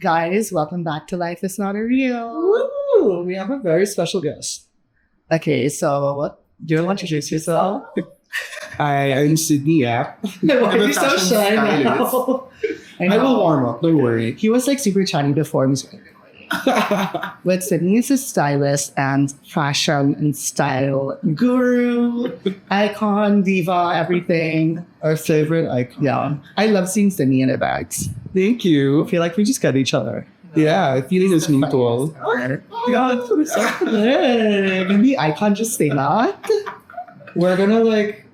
Guys, welcome back to Life is Not a Real. Woo! We have a very special guest. Okay, so do you want to introduce yourself? Hi, I'm Sidney Yap. Why I'm are a you so fashion shy stylist. now? I will warm up, don't worry. He was like super chatty before. But Sidney is a stylist and fashion and style guru, icon, diva, everything. Our favorite icon. Yeah, I love seeing Sidney in her bags. Thank you. I feel like we just got each other. Yeah, feeling is mutual. God, so good. Maybe I can't just say that. We're gonna like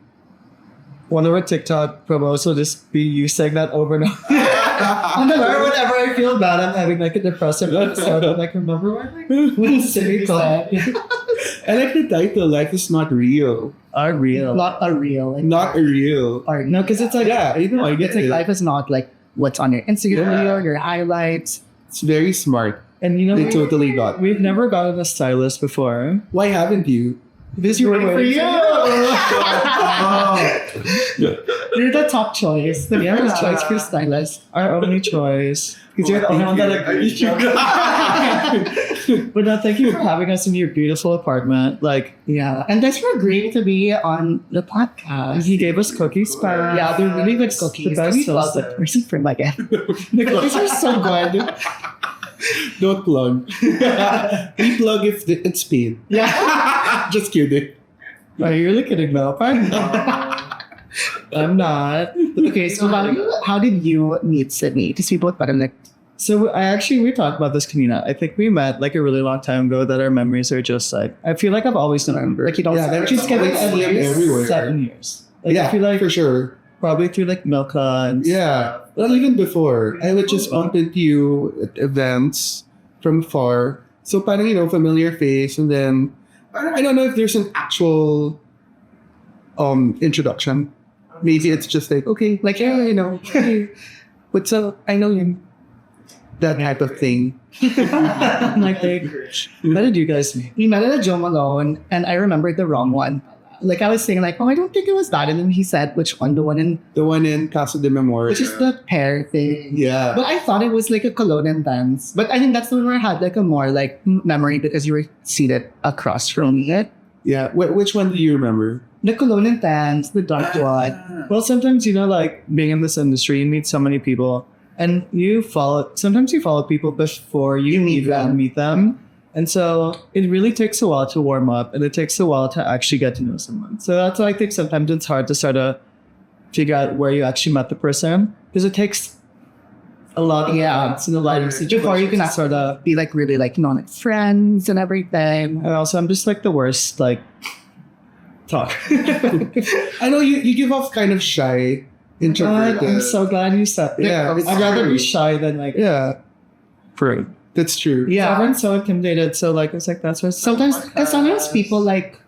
one of our TikTok promos will just be you saying that over and over. And then whenever I feel bad, I'm having like a depressive episode. I'm like, remember when Sidney said, I like the title, Life is Not Real. "Are real." Not a real. Like, Not a real. or, no, because it's like, Yeah, I know, I get it's like it. life is not like what's on your Instagram Yeah. reel, your highlights. It's very smart. And you know, They totally got. we've never gotten a stylist before. Why haven't you? This year Waiting for you. Oh. You're the top choice. The Yeah. first choice for stylist. Our only choice. Because you're the only one that agrees. But no, thank you for having us in your beautiful apartment. Like, Yeah. And thanks for agreeing to be on the podcast. he gave us cookies. Yeah, they're really good cookies. The best We love toasted. it. Where's it from again? The cookies are so good. Don't plug. We plug if it's paid. Yeah. Just kidding. Are you really kidding me? I'm not. Okay, so how did you meet Sidney? Because we both met him like, So we talked about this, Kanina. I think we met like a really long time ago that our memories are just like, I feel like I've always known her. like you don't Yeah, they're just get always like seen everywhere. 7 years. Like, Yeah, I feel like for sure. probably through like Milka and Yeah. Well, even before, I would just bump into you at events from far. So parang, familiar face. And then, I don't know if there's an actual introduction. Maybe it's just like, okay, like, yeah, hey, what's up? I know you. That type of thing. I'm like, hey, how did you guys meet? we met at a Joe Malone, and I remembered the wrong one. Like I was saying, like, oh, I don't think it was that, and then he said, which one? The one in, The one in Casa de Memoria. which is the pear thing. Yeah. But I thought it was like a Cologne and dance. But I think that's the one where I had like a more like memory because you were seated across from it. Yeah. Which one do you remember? The Cologne and dance, the dark one. Well, sometimes, like being in this industry, you meet so many people and sometimes you follow people before you meet them. meet them. And so it really takes a while to warm up and it takes a while to actually get to know someone. So that's why I think sometimes it's hard to sort of figure out where you actually met the person because it takes a lot of months in a lot of situations Before you can to sort of. be like really like like friends and everything. And also, I'm just like the worst like talk. I know you give off kind of shy, introverted. I'm so glad you said that. Yeah, I'd it's rather true. be shy than like. Yeah. That's true. Yeah. Everyone's so intimidated. So like, it's like that's why Sometimes people like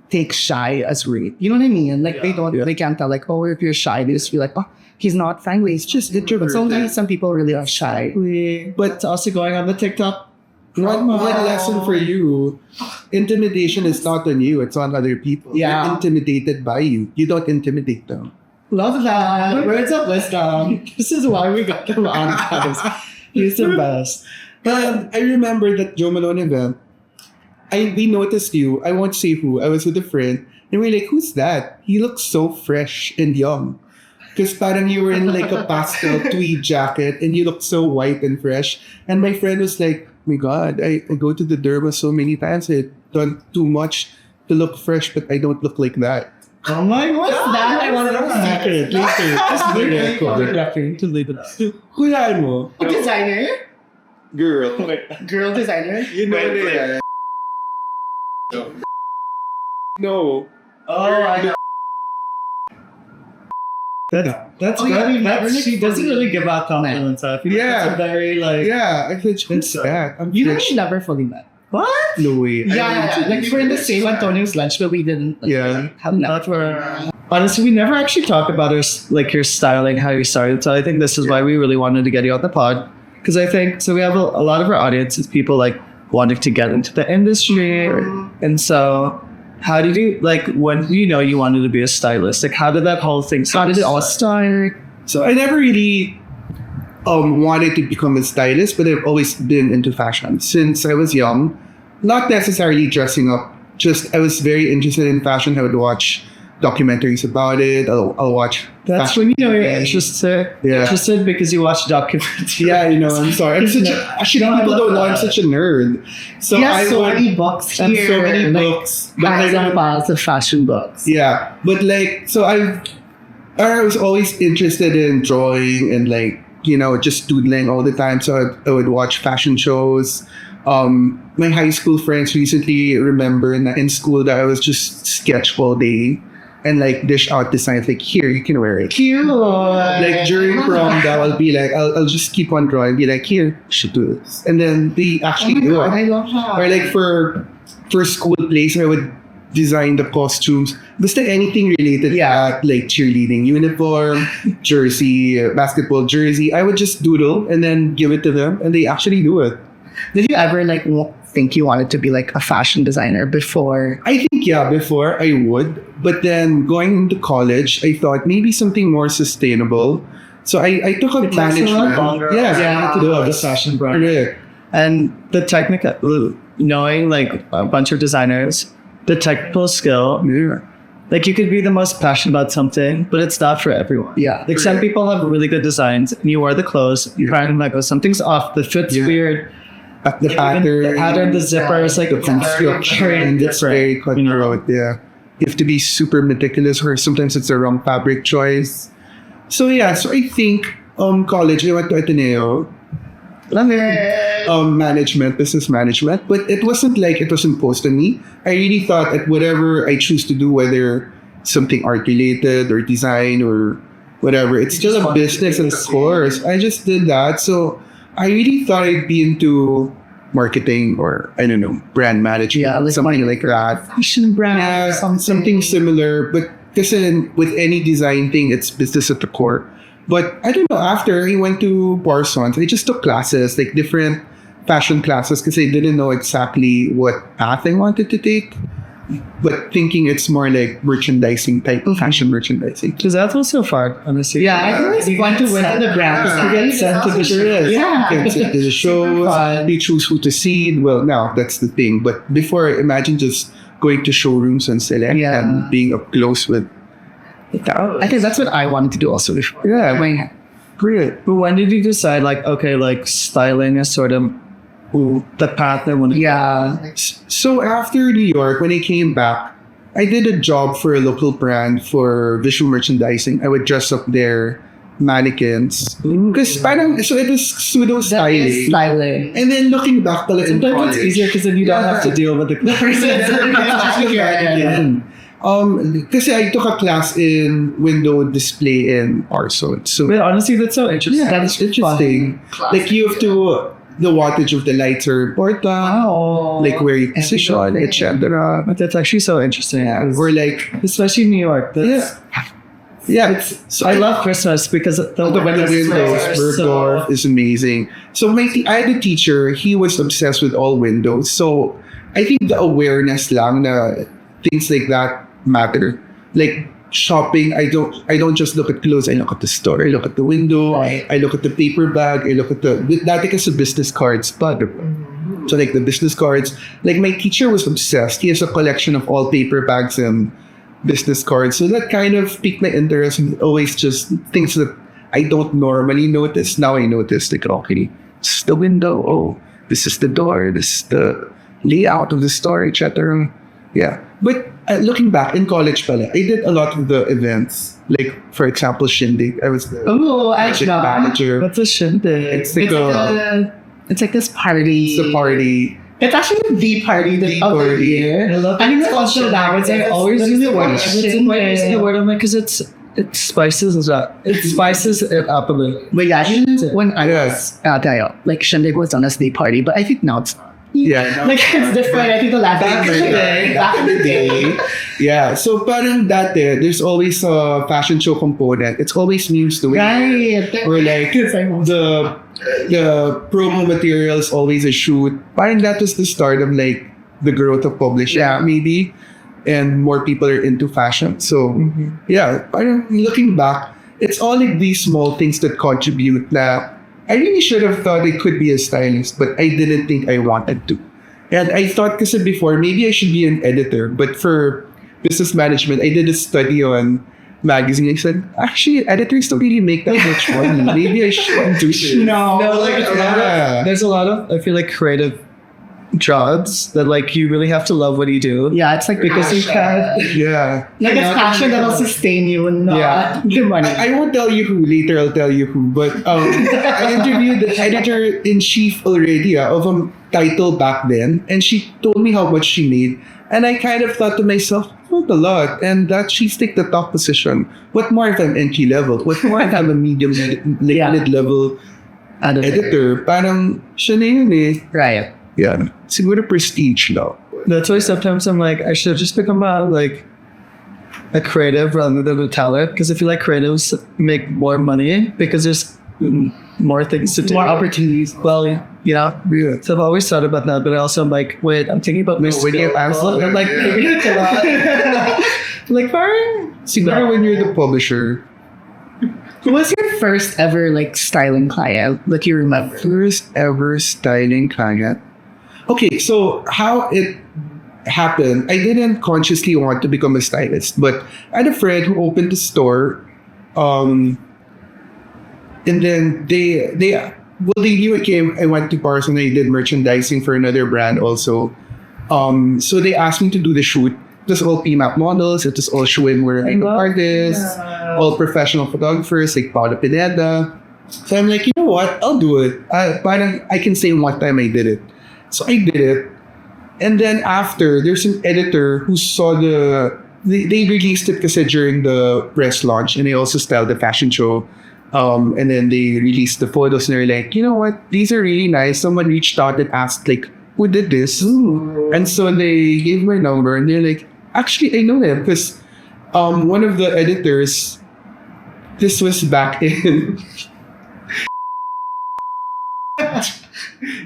take shy as rude. You know what I mean? Like they can't tell like, oh, if you're shy, they just feel like, oh, he's not friendly. He's just introvert. But sometimes some people really are shy. But it's also going on the TikTok. One lesson for you: intimidation is not on you; it's on other people. Yeah. They're intimidated by you. You don't intimidate them. Love that. Words of wisdom. This is why we got him on, guys. He's the best. But I remember that Joe Malone event. We noticed you. I won't say who. I was with a friend, and we're like, "Who's that? He looks so fresh and young." Because parang you were in like a pastel tweed jacket, and you looked so white and fresh. And my friend was like, "My God, I go to the derma so many times. I've done too much to look fresh, but I don't look like that." Oh my God. What's that? I want to know. Secret, later. Just the record. To leave it up. Hulaan mo. Designer? Girl. Girl designer? You know it. No. Oh, I know. That's Oh, yeah, very we never much. She doesn't really give out compliments. I feel like Yeah. it's a very like. Yeah, I said, who's that? I'm You fresh. guys never fully met. What? No way. Yeah. Like we were in the same Antonio's lunch, but we didn't. Like, Yeah. have no. Not for. Honestly, we never actually talked about your styling, how you started. So I think this is why we really wanted to get you on the pod. Because I think, so we have a lot of our audience is people like wanting to get into the industry. And so how did you, like, when you know you wanted to be a stylist, like how did that whole thing start? How did it all start? So I never really wanted to become a stylist, but I've always been into fashion since I was young. Not necessarily dressing up, just I was very interested in fashion. I would watch documentaries about it. I'll watch. That's fashion when you know you're videos. interested. Yeah. Interested because you watch documentaries. Yeah, I'm sorry. I'm such a, actually, No, I people love don't know I'm that. such a nerd. So He has I so would- many books and here. so many like, books. But piles I and piles of fashion books. Yeah, but so I was always interested in drawing and just doodling all the time. So I would watch fashion shows. My high school friends recently remember in school that I was just sketch all day and dish out designs here, you can wear it. Cute. During prom, that I'll be I'll just keep on drawing, be here, you should do this. And then they actually do it. I love that. Or for school plays, I would design the costumes. Basta anything related to that, cheerleading uniform, jersey, basketball jersey. I would just doodle and then give it to them, and they actually do it. Did you ever think you wanted to be a fashion designer before? I think before I would, but then going into college, I thought maybe something more sustainable. So I took up management. To do the fashion brand. Correct. And the technical, knowing a bunch of designers, the technical skill, you could be the most passionate about something, but it's not for everyone. Yeah. Some people have really good designs, and you wear the clothes, you're trying to something's off, the fit's weird. The pattern, the zipper is the construction, it's very cutthroat. Yeah, you have to be super meticulous, or sometimes it's the wrong fabric choice. So I think college I went to Ateneo. Business management, but it wasn't it was imposed on me. I really thought that whatever I choose to do, whether something art related or design or whatever, it's still a business and course. I just did that. So I really thought I'd be into marketing or I don't know, brand management, something like that. Fashion brand. Yeah, something similar. But kasi with any design thing, it's business at the core. But I don't know, after I went to Parsons, I just took classes, different fashion classes, because I didn't know exactly what path I wanted to take. But thinking it's more merchandising type, fashion merchandising. Because that was so far, honestly. Yeah, I think it's fun to win the brands. You get sent to the shows. Yeah. You get sent to the shows. They choose who to see. Well, now that's the thing. But before, imagine just going to showrooms and Celeb and being up close with. I think that's what I wanted to do also before. Yeah, Great. But when did you decide, styling is sort of the path I want to So after New York, when I came back, I did a job for a local brand for visual merchandising. I would dress up their mannequins. Because so it was pseudo styling. Styling. And then looking back in Sometimes college. it's easier because then you don't have to deal with the Kasi I took a class in window display in Parsons. So But honestly, that's so interesting. that's interesting. You have to, the wattage of the lights are important. Wow. Where you position, etc. But that's actually so interesting. We're Especially New York. That's, So I love Christmas because the windows, Bergdorf is amazing. So I had a teacher, he was obsessed with all windows. So I think the awareness lang na things like that matter. Shopping, I don't just look at clothes, I look at the store, I look at the window, Right. I look at the paper bag, I look at dati kasi business cards pa. So the business cards, my teacher was obsessed. He has a collection of all paper bags and business cards. So that kind of piqued my interest, and always just things that I don't normally notice. Now I notice, okay, this is the window. Oh, this is the door. This is the layout of the store, etc. Yeah. But looking back in college pala, I did a lot of the events. For example, Shindig. I was the project manager. What's a shindig? It's It's this party. it's a party. It's actually the party of the party. year. I love I think it's also nowadays I always use the word word because it spices it up a bit. But yeah, even when I Yes. was Shindig was done as the party, but I think now it's Yeah. it's different. I think back in the day. Yeah. So parang dati, there's always a fashion show component. It's always news to it. Right. Or the promo material is always a shoot. Parang that was the start of the growth of publishing, maybe. And more people are into fashion. So parang looking back, it's all these small things that contribute na I really should have thought I could be a stylist, but I didn't think I wanted to. And I thought kasi before, maybe I should be an editor. But for business management, I did a study on magazine. I said, actually, editors don't really make that much money. Maybe I shouldn't do this. No. like there's a lot of I feel like creative jobs that like you really have to love what you do. Yeah, it's like because you can Yeah. like it's passion that'll sustain you and not the money. I won't tell you who. Later, I'll tell you who. But I interviewed the editor-in-chief already of a title back then. And she told me how much she made. And I kind of thought to myself, not a lot. And that she's take the top position. What more if I'm entry level? What more if I'm a medium mid-level editor? Parang siya na yun eh. Right. Yeah. Siguro prestige daw. That's why sometimes I'm like, I should just become a creative rather than a talent. Because I feel like creatives make more money because there's more things to do. More opportunities. Well, you know, Yeah. so I've always thought about that, but also I'm like, wait, I'm thinking about my when you skill. answer- I'm like, maybe it's a lot. Like, parang, Siguro when you're the publisher, Who was your first ever like styling client that you remember? first ever styling client. Okay, so how it happened, I didn't consciously want to become a stylist, but I had a friend who opened a store, and then they knew I went to Paris and I did merchandising for another brand also. So they asked me to do the shoot. It was all PMAP models. It was all show-in-wear makeup artists, all professional photographers like Paula Pineda. So I'm like, you know what? I'll do it. Parang I can say one time I did it. So I did it. And then after, there's an editor who saw they released it kasi during the press launch and they also styled the fashion show. And then they released the photos and they're like, you know what? These are really nice. Someone reached out and asked like, who did this? And so they gave my number and they're like, actually, I know them because one of the editors, this was back in... I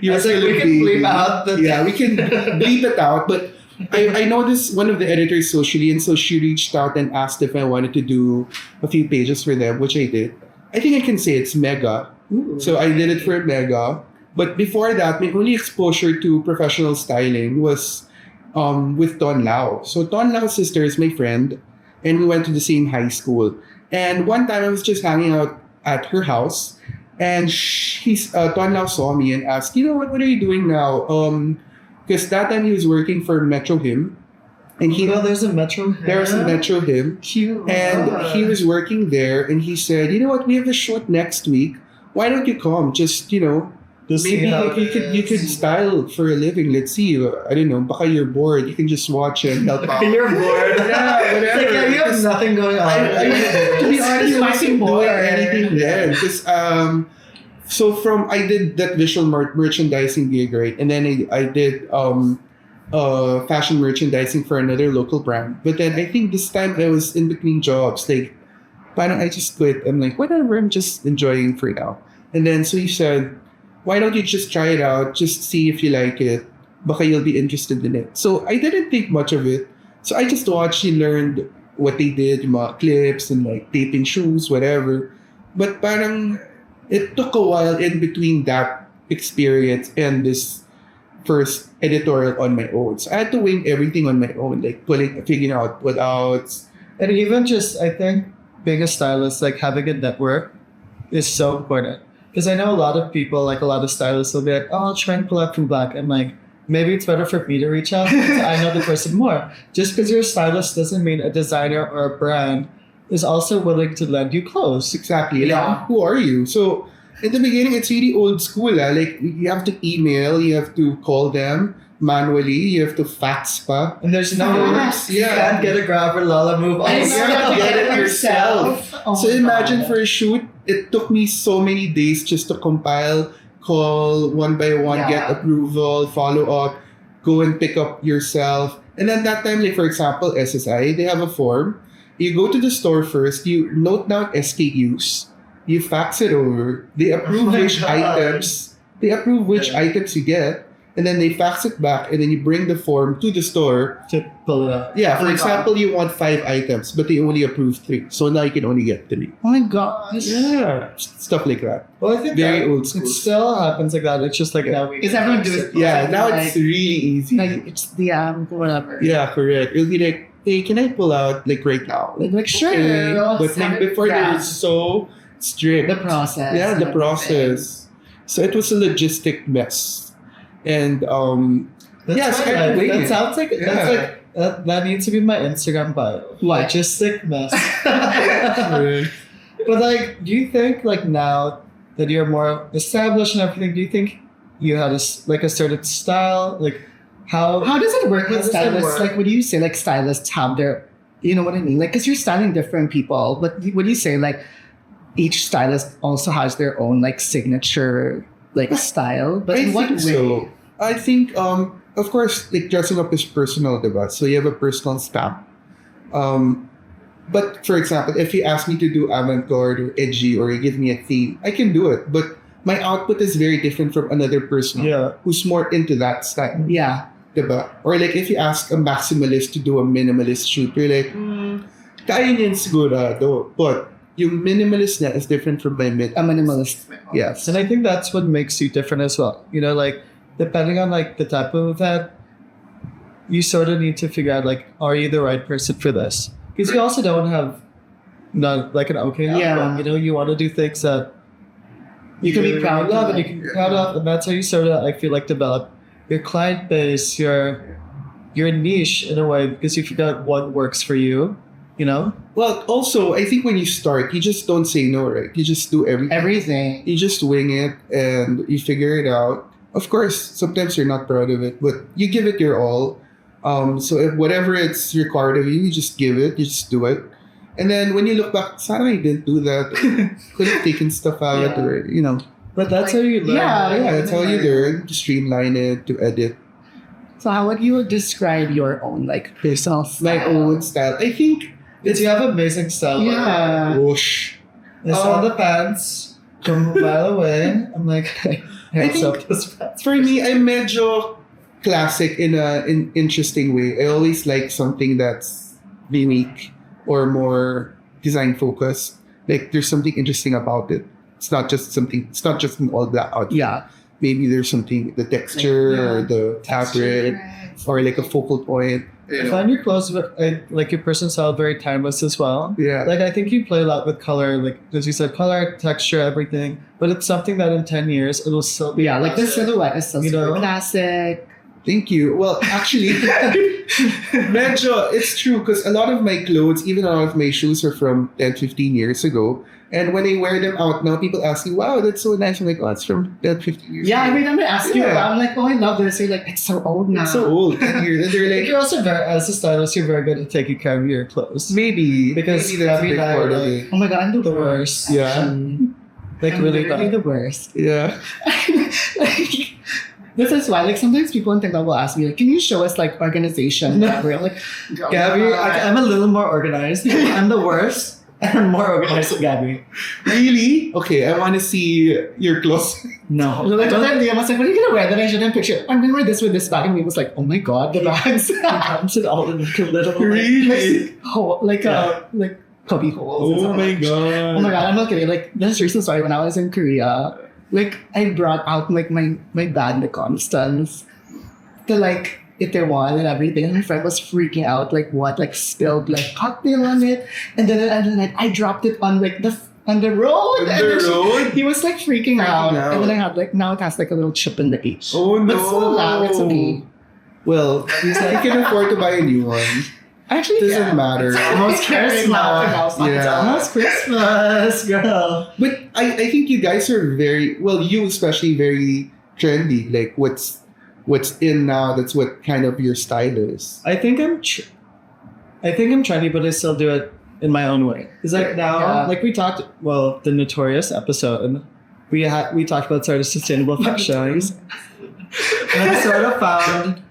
was like, we can bleep out the... Yeah, we can bleep it out. But I know this one of the editors socially, and so she reached out and asked if I wanted to do a few pages for them, which I did. I think I can say it's Mega. So I did it for Mega. But before that, my only exposure to professional styling was with Ton Lau. So Ton Lau's sister is my friend, and we went to the same high school. And one time I was just hanging out at her house, and Ton Lau saw me and asked, you know what are you doing now? Because that time he was working for Metro Him. And there's a Metro. there's a Metro Him. Cute. And he was working there, and he said, you know what, we have a shoot next week. Why don't you come? Just, maybe you could style for a living. Let's see. I don't know. Baka you're bored. You can just watch and help out. You're bored. Yeah, whatever. It's like, you have nothing going on. To be honest, I wasn't doing anything then. Because I did that visual merchandising gig, right? And then I did fashion merchandising for another local brand. But then I think this time I was in between jobs. Like, parang I just quit. I'm like, whatever. I'm just enjoying for now. And then so he said, why don't you just try it out? Just see if you like it. Baka you'll be interested in it. So I didn't think much of it. So I just watched and learned what they did, yung mga clips and like taping shoes, whatever. But parang it took a while in between that experience and this first editorial on my own. So I had to wing everything on my own, like figuring out what outs. And even just, I think, being a stylist, like having a network is so important. Because I know a lot of people, like a lot of stylists will be like, oh, I'll try and pull up from black. I'm like, maybe it's better for me to reach out because I know the person more. Just because you're a stylist doesn't mean a designer or a brand is also willing to lend you clothes. Exactly. Yeah. Like, who are you? So in the beginning, it's really old school. Like you have to email, you have to call them manually, you have to fax pa. And there's no Fax. you can't get a grabber, Lala move. And you have to get it yourself. Oh So my imagine God. for a shoot, it took me so many days just to compile, call one by one, Yeah. get approval, follow up, go and pick up yourself. And then that time, like for example, SSI, they have a form. You go to the store first, you note down SKUs, you fax it over, they approve my which God. items, they approve which items you get. and then they fax it back, and then you bring the form to the store. To pull it out. Yeah, for example, you want 5 items, but they only approve 3. So now you can only get 3. Oh my gosh. Yeah. Stuff like that. Well, I think Very that old school. it still happens like that. It's just like now we. Is everyone doing Yeah, now like, it's really easy. like it's the whatever. Yeah, correct. It'll be like, hey, can I pull out like right now? Like sure. Okay. But like before they were so strict. the process. Yeah, and the everything. process. So it was a logistic mess. And That's yeah, so my I life. waited. That sounds like Yeah. that's like that needs to be my Instagram bio. What? Logistic mess. But like, do you think like now that you're more established and everything, do you think you had a certain style? Like how How does it work How with does it stylists? work? Like, what do you say? Like, stylists have their, you know what I mean? Like, because you're styling different people, but what do you say? Like, each stylist also has their own like signature like style. But in what way? so. I think, of course, like dressing up is personal, diba? So you have a personal stamp. But for example, if you ask me to do avant-garde or edgy or you give me a theme, I can do it. But my output is very different from another person who's more into that style. Yeah. Diba? Or like if you ask a maximalist to do a minimalist shoot, you're like, kaya niyan sigurado. But yung minimalist niya is different from my A minimalist. Yes. And I think that's what makes you different as well. You know, like depending on like the type of event, you sort of need to figure out like, are you the right person for this? Because you also don't have not like an okay outcome. You know, you want to do things that you can be proud of, and you can be proud of, and that's how you sort of I feel like develop your client base, your niche in a way, because you figure out what works for you. You know. Well, also, I think when you start, you just don't say no, right? You just do everything. Everything. You just wing it and you figure it out. Of course, sometimes you're not proud of it, but you give it your all. So if whatever it's required of you, you just give it, you just do it. And then when you look back, sana I didn't do that. Could have taken stuff out or, you know. But that's how you learn. Yeah, that's how you learn to streamline it, to edit. So how would you describe your own like personal style? My own style. I think Because you have amazing style. Yeah. whoosh. I saw the pants from a mile away. I'm like, I what's up think- those pants? For me, I'm medyo classic in an interesting way. I always like something that's unique or more design focused. Like there's something interesting about it. It's not just an all black outfit. Yeah. Maybe there's something, the texture or the fabric or like a focal point. I find your clothes, like your personal style, very timeless as well. Yeah. Like I think you play a lot with color, like as you said, color, texture, everything. But it's something that in 10 years it'll still be. Yeah, like the silhouette is still You super know? classic. Thank you. Well, actually, medyo, it's true because a lot of my clothes, even a lot of my shoes are from 10, 15 years ago. And when I wear them out now, people ask me, wow, that's so nice. I'm like, oh, it's from 10, 15 years Yeah, ago. every time I ask you Yeah. about, I'm like, oh, I love this. You're like, it's so old now. It's so old. And they're Like like, you're also very, as a stylist, you're very good at taking care of your clothes. maybe. Because maybe that's a every big night, part of like, it. Oh my god, I'm the The worst. worst. Yeah. Like I'm really literally bad. the worst. Yeah. Like, this is why, like, sometimes people in TikTok will ask me, like, can you show us, like, organization? No. I'm like, girl, Gabbie, I'm a little more organized. I'm the worst. And I'm more organized than Gabbie. Really? Okay, I want to see your clothes. No. Like, one time Liam was like, what are you gonna wear? Then I showed him a picture. I'm gonna wear this with this bag. And he was like, oh my god, the bags. Comes it all in like a little. Really? like cubby holes. Oh my god. Oh my god, I'm not kidding. Like, this recent story when I was in Korea, like, I brought out like my bag, the Constance, to like Itaewon and everything. And my friend was freaking out, like what, like spilled like cocktail on it, and then at the end of the night, I dropped it on like on the road. On And the then road? he was like freaking out. out. And then I had like, now it has like a little chip in the H. Oh no. But so loud, it's okay. Well, he's like, you can afford to buy a new one. Actually, Doesn't yeah. matter. It's Almost Christmas. Yeah. It's almost Christmas, girl. But I think you guys are very, well, you especially very trendy. Like what's in now, that's what kind of your style is. I think I'm trendy, but I still do it in my own way. It's like now, Yeah. like we talked, well, the Notorious episode, we talked about sort of sustainable fashion. And I sort of found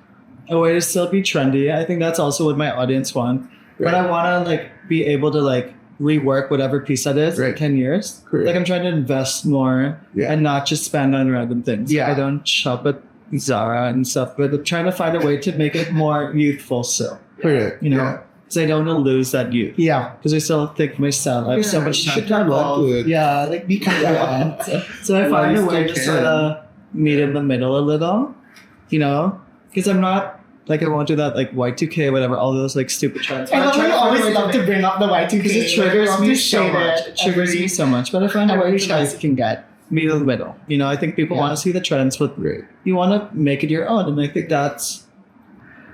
a way to still be trendy. I think that's also what my audience want. But I want to like be able to like rework whatever piece that is in Right. 10 years. Correct. Like I'm trying to invest more Yeah. and not just spend on random things. Yeah. I don't shop at Zara and stuff, but I'm trying to find a way to make it more youthful still. Correct. You know, because I don't want to lose that youth. Yeah. Because I still think my style, I have so much time should to not evolve. do it. Yeah, like be confident. So I find a Nice way to to sort of meet in the middle a little, you know? Because I'm not, like, I won't do that, like, Y2K, whatever, all those, like, stupid trends. I love how you always love to bring up the Y2K. Because it triggers me so much. It triggers me every, so much. But I find a way every to, chance like, you can get. meet in the middle. You know, I think people want to see the trends, but you want to make it your own. And I think that's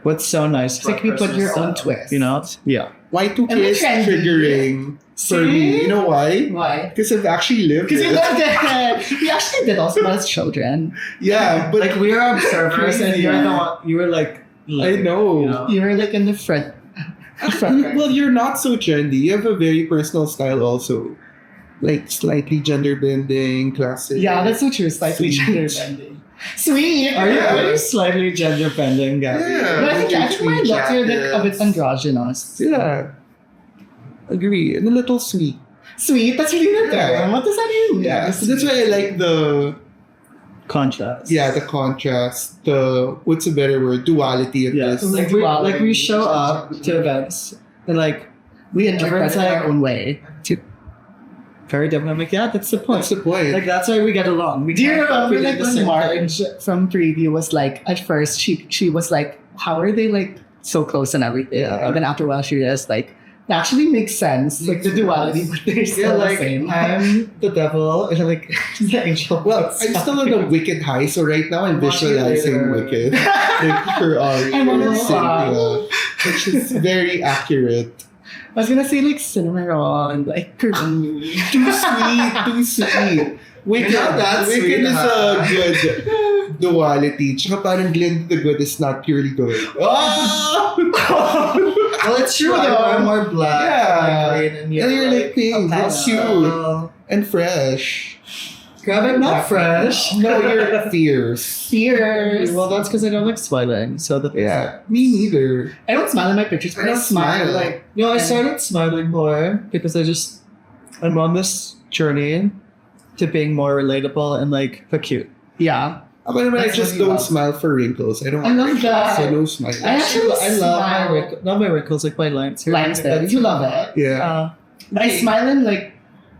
what's so nice. It's like you put your own twist. You know? Yeah. Y2K And the is trendy. triggering for See? me. You know why? Why? Because I've actually lived Because you it. loved it. We actually did also as children. Yeah, but Like, we were observers, and you're the one, you were like, I know. You know? You were like in the front. Well, you're not so trendy. You have a very personal style also. Like slightly gender bending, classic. Yeah, that's so true. Slightly Sweet. gender bending. Sweet. Are you slightly gender bending, Gabbie? Yeah. But I think actually my Tweed looks are like a bit jackets. androgynous. Yeah. Agree. And a little sweet. Sweet. That's really the term. Yeah. What does that mean? Yeah. So that's why I like the Contrast. the contrast, the what's a better word? Duality of Yes. this. Like we show up to events and like We interpret Everyone's it our like- own way. very different. I'm like, yeah, that's the point. What's the point? Like that's why we get along. We Do you can't remember be like the when same Marge from Preview was like, at first she was like, how are they like so close and everything? Yeah. And then after a while she realized like, it actually makes sense. Like the duality, but they're still the same. I'm the devil and I'm like the angel. Well, I'm still on the Wicked high, so right now I'm Watch it visualizing later. Wicked. Like her I'm on the Cynthia, which is very accurate. I was gonna say like cinnamon roll and like curtain. Too sweet, too sweet. Wicked, Not that Wicked sweet, is huh? a good duality. Tsaka parang Glenn the Good is not purely good. Well, it's true though. I'm more black. Yeah. And green, and you're like pink. That's cute. Oh. And fresh. Grab it, not fresh. No, you're fierce. Fierce. Well, that's because I don't like smiling. So Yeah, me neither. I don't smile in my pictures, but I smile. Like I started smiling more because I'm on this journey to being more relatable and like cute. yeah. But I That's just what you don't love. smile for wrinkles. I don't. I love that. So no smile. I actually I love my smile. wrinkles, not my wrinkles, like my lines here. Lines there. You love it. Yeah. I smile in like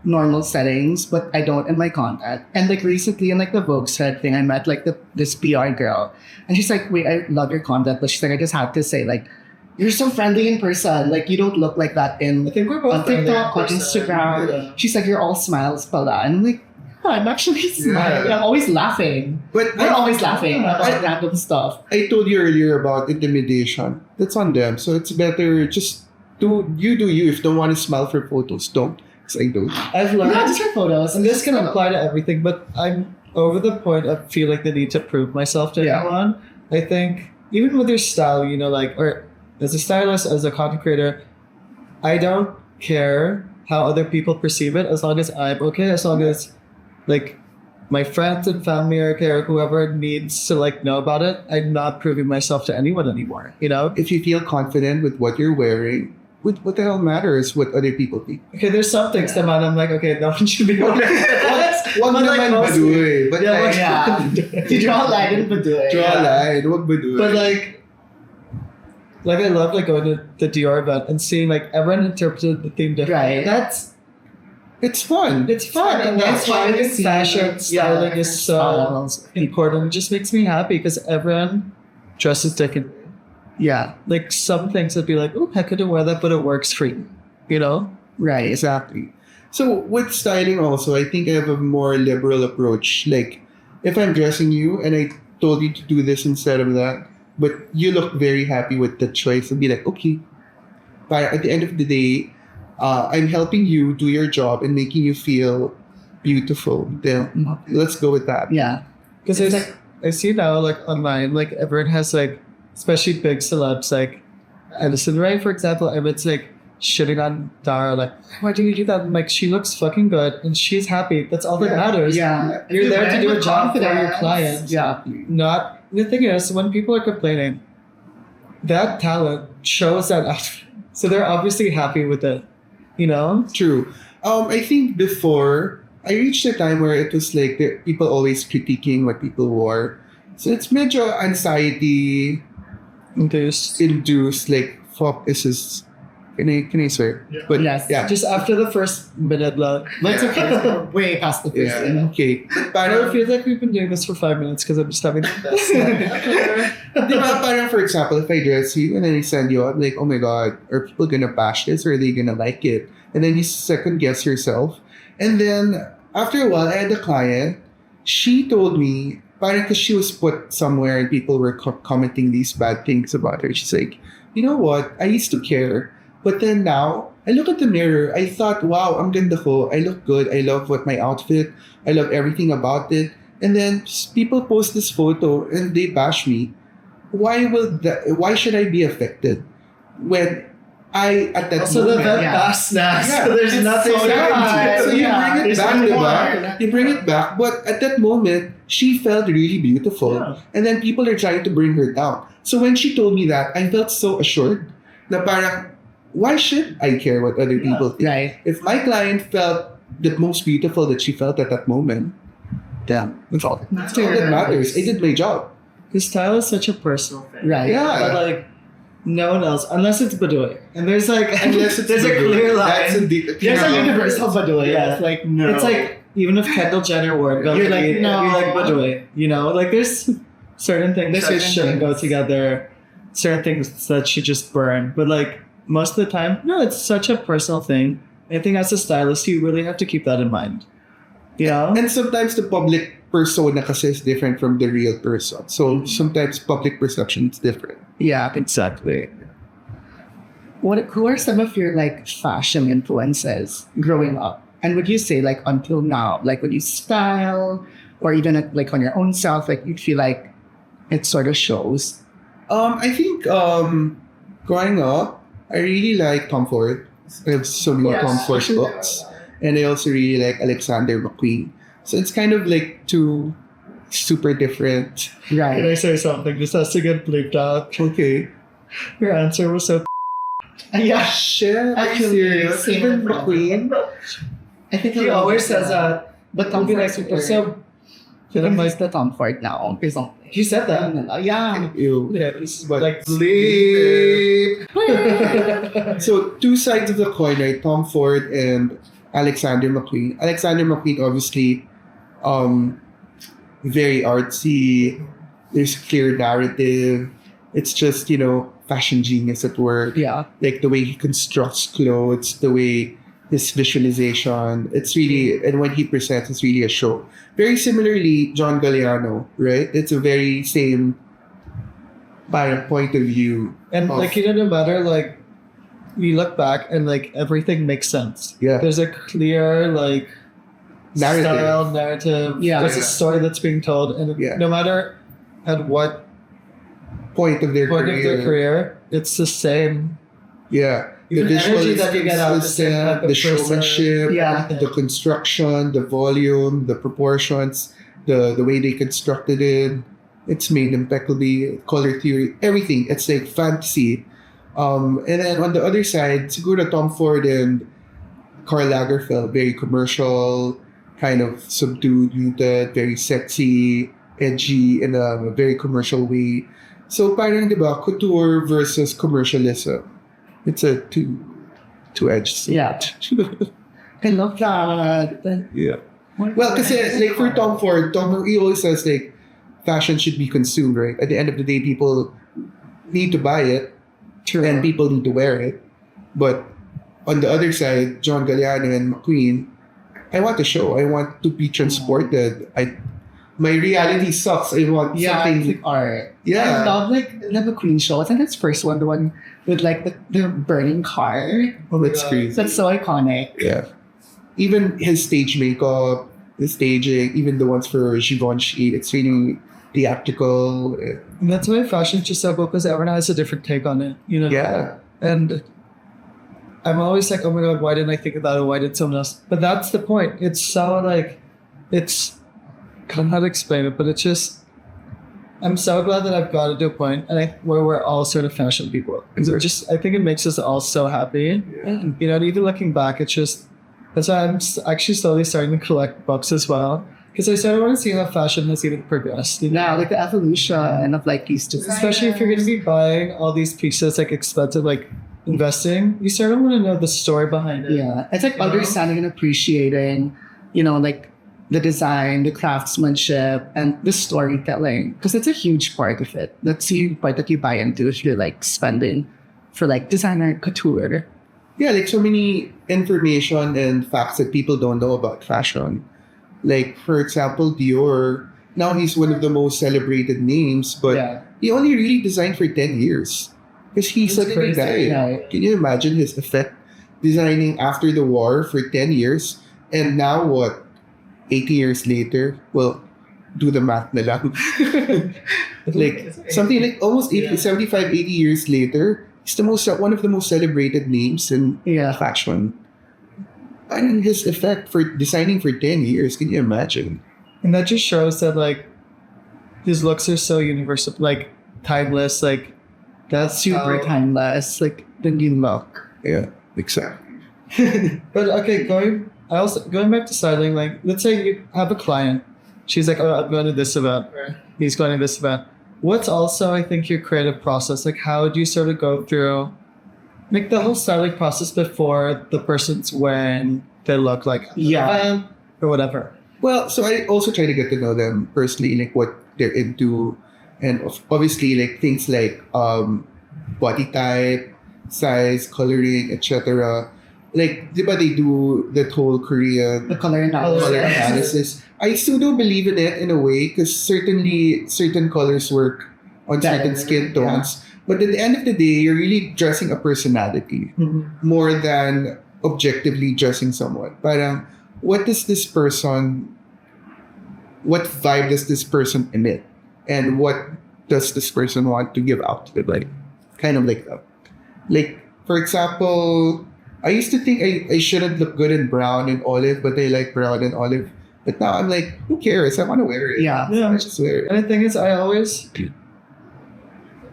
normal settings, but I don't in my content. And like recently in like the Vogue set thing, I met like this PR girl, and she's like, "Wait, I love your content," but she's like, "I just have to say like, you're so friendly in person. Like you don't look like that in I think we're both on TikTok or friendly in person. Instagram." Yeah. She's like, "You're all smiles, pala," and I'm like, "Oh, I'm actually smiling. I'm always laughing. But We're always laughing about I- random stuff." I told you earlier about intimidation. That's on them. So it's better just do you. If you don't want to smile for photos, don't. Because I don't. I've learned, Not just for photos. and this can apply to everything, but I'm over the point of feel like the need to prove myself to Yeah. everyone. I think even with your style, you know, like, or as a stylist, as a content creator, I don't care how other people perceive it as long as I'm okay, as long as like my friends and family are okay, or whoever needs to like know about it. I'm not proving myself to anyone anymore, you know? If you feel confident with what you're wearing, what the hell matters what other people think? Okay, there's some things that I'm like, okay, no one should be okay. Wag But, like, naman mostly- baduy. But Yeah, like, Yeah. You draw a line in Baduy. draw a line. Wag baduy. But like I love like going to the Dior event and seeing like everyone interpreted the theme differently. Right. That's it's fun. it's fun, and that's why I think fashion styling is so styles. important. It just makes me happy because everyone dresses different. Yeah. Like some things would be like, oh, I couldn't wear that, but it works for you. You know? Right. Exactly. So with styling also, I think I have a more liberal approach. Like, if I'm dressing you and I told you to do this instead of that, but you look very happy with the choice, I'll be like, okay. But at the end of the day, I'm helping you do your job and making you feel beautiful. Then let's go with that. Yeah. Because It's I see now like online, like everyone has like, especially big celebs like Addison Rae, for example, everyone's like shitting on Dara, like, why do you do that? I'm like, she looks fucking good and she's happy. That's all that matters. Yeah. You're there to do a With job for your confidence. clients. Yeah. Not the thing is when people are complaining, that talent shows that outfit. So they're obviously happy with it. You know? True. I think before I reached a time where it was like people always critiquing what people wore, So it's medyo anxiety induced, like, fuck, is this, can I swear? Yeah. But Yes. yeah. Just after the first minute lang. But it's okay. We're way past the first Yeah, okay. But it Parang, feels like we've been doing this for 5 minutes because I'm just having the best time. di ba, parang for example, if I dress you and then I send you out, like, oh my god, are people gonna bash this or are they gonna like it? And then you second guess yourself. And then after a while, I had a client. She told me, parang because she was put somewhere and people were commenting these bad things about her. She's like, you know what? I used to care. But then now, I look at the mirror. I thought, wow, ang ganda ko. I look good. I love what my outfit. I love everything about it. And then people post this photo and they bash me. Why should I be affected when I at that Also, the moment? event yeah. passed now, Yeah, so there's it's nothing so to sad. So you Yeah, bring it there's back, no diba? more. You bring it back, but at that moment, she felt really beautiful. Yeah. And then people are trying to bring her down. So when she told me that, I felt so assured na parang, why should I care what other people think? Right. If my client felt the most beautiful that she felt at that moment, damn, that's all that matters. I did my job. Because style is such a personal thing. Right. Yeah. But like, no one else, unless it's Baduy. And there's like, Unless it's there's a Baduy. clear That's line. There's a universal Baduy. Yeah. It's like, no. It's like, even if Kendall Jenner wore it, You're like, no. you're like Baduy. You know, like there's certain things that Certain shouldn't go things. together, certain things that should just burn. But like, most of the time, no, it's such a personal thing. I think as a stylist, you really have to keep that in mind. You know? And sometimes the public persona kasi is different from the real person. So sometimes public perception is different. yeah. Exactly. Who are some of your like fashion influences growing up? And would you say like until now, like when you style or even like on your own self, like you feel like it sort of shows? I think growing up, I really like Tom Ford. I have so many Yes. Tom Ford books. And I also really like Alexander McQueen. So it's kind of like two super different. Can Right. I say something? This has to get bleeped out. Okay. Your answer was so. Yeah. Shit. Are you Actually, serious? same Even with McQueen? I think He always says that. But Tom He'll be Ford like, super. so. He thinks the Tom Ford now or something. He said that. Yeah. Ew. Yeah, this is But like bleep. So two sides of the coin, right? Tom Ford and Alexander McQueen. Alexander McQueen, obviously, very artsy. There's clear narrative. It's just, fashion genius at work. Yeah. Like the way he constructs clothes, the way his visualization. It's really, and when he presents, it's really a show. Very similarly, John Galliano, right? It's a very same point of view. And of- like it doesn't matter, like you look back and like everything makes sense. Yeah. There's a clear like Narrative. style, narrative. Yeah. There's a Yeah. story that's being told. And Yeah. no matter at what Point of their point career. of their career, it's the same. Yeah. Even the energy that you get out of the same type of the person. showmanship, Yeah. the construction, the volume, the proportions, the way they constructed it. It's made impeccably, color theory, everything. It's like fantasy. And then on the other side, siguro Tom Ford and Karl Lagerfeld, very commercial, kind of subdued, muted, very sexy, edgy in a very commercial way. So parang, di ba, couture versus commercialism. It's a two-edged sword. Yeah. I love that. Yeah. Well, kasi like for Tom Ford, he always says like fashion should be consumed, right? At the end of the day, people need to buy it, True. and people need to wear it. But on the other side, John Galliano and McQueen, I want to show. I want to be transported. My reality sucks. I want Yeah, something. it's like art. Yeah. I love the McQueen show. I think that's first one, the one with like the burning car. Oh, that's Yeah. crazy. That's so iconic. Yeah. Even his stage makeup, the staging, even the ones for Givenchy, it's really theatrical. And that's why fashion's just so cool because everyone has a different take on it. You know? Yeah. And I'm always like, oh my god, why didn't I think of that? Or why did someone else? But that's the point. It's so like, I don't know how to explain it, but it's just, I'm so glad that I've got to a point where we're all sort of fashion people. Because I think it makes us all so happy. And, even looking back, it's just, that's why I'm actually slowly starting to collect books as well. Because I started want to see how fashion has even progressed. Now, like the evolution of like these designers. Especially if you're going to be buying all these pieces, like expensive, like investing, you sort of want to know the story behind it. Yeah, it's like understanding and appreciating, like the design, the craftsmanship, and the storytelling. Because it's a huge part of it. That's the part that you buy into if you're like spending for like designer couture. Yeah, like so many information and facts that people don't know about fashion. Like, for example, Dior, now he's one of the most celebrated names, but he only really designed for 10 years. Because he's a good guy. Right. Can you imagine his effect designing after the war for 10 years? And now what? 80 years later? Well, do the math na lang. Like, something like almost 75, 80 years later, he's one of the most celebrated names in fashion. And his effect for designing for 10 years, can you imagine? And that just shows that, like, his looks are so universal, like, timeless, like, that's Super timeless, like the new look. Yeah, exactly. But okay, going back to styling, like, let's say you have a client. She's like, oh, I'm going to this event. He's going to this event. What's also, I think, your creative process? Like, how do you sort of go through, like, the whole styling process before the person's wearing their look, like, event or whatever? Well, so I also try to get to know them personally, like what they're into. And obviously, like things like body type, size, coloring, etc. Like, di ba they do that whole Korean The color analysis. I still do believe in it in a way because certainly certain colors work on certain skin tones. But at the end of the day, you're really dressing a personality more than objectively dressing someone. Parang, what vibe does this person emit? And what does this person want to give out? Like, kind of like that. Like, for example, I used to think I shouldn't look good in brown and olive, but I like brown and olive. But now I'm like, who cares? I want to wear it. Yeah. I just wear it. And the thing is, I always,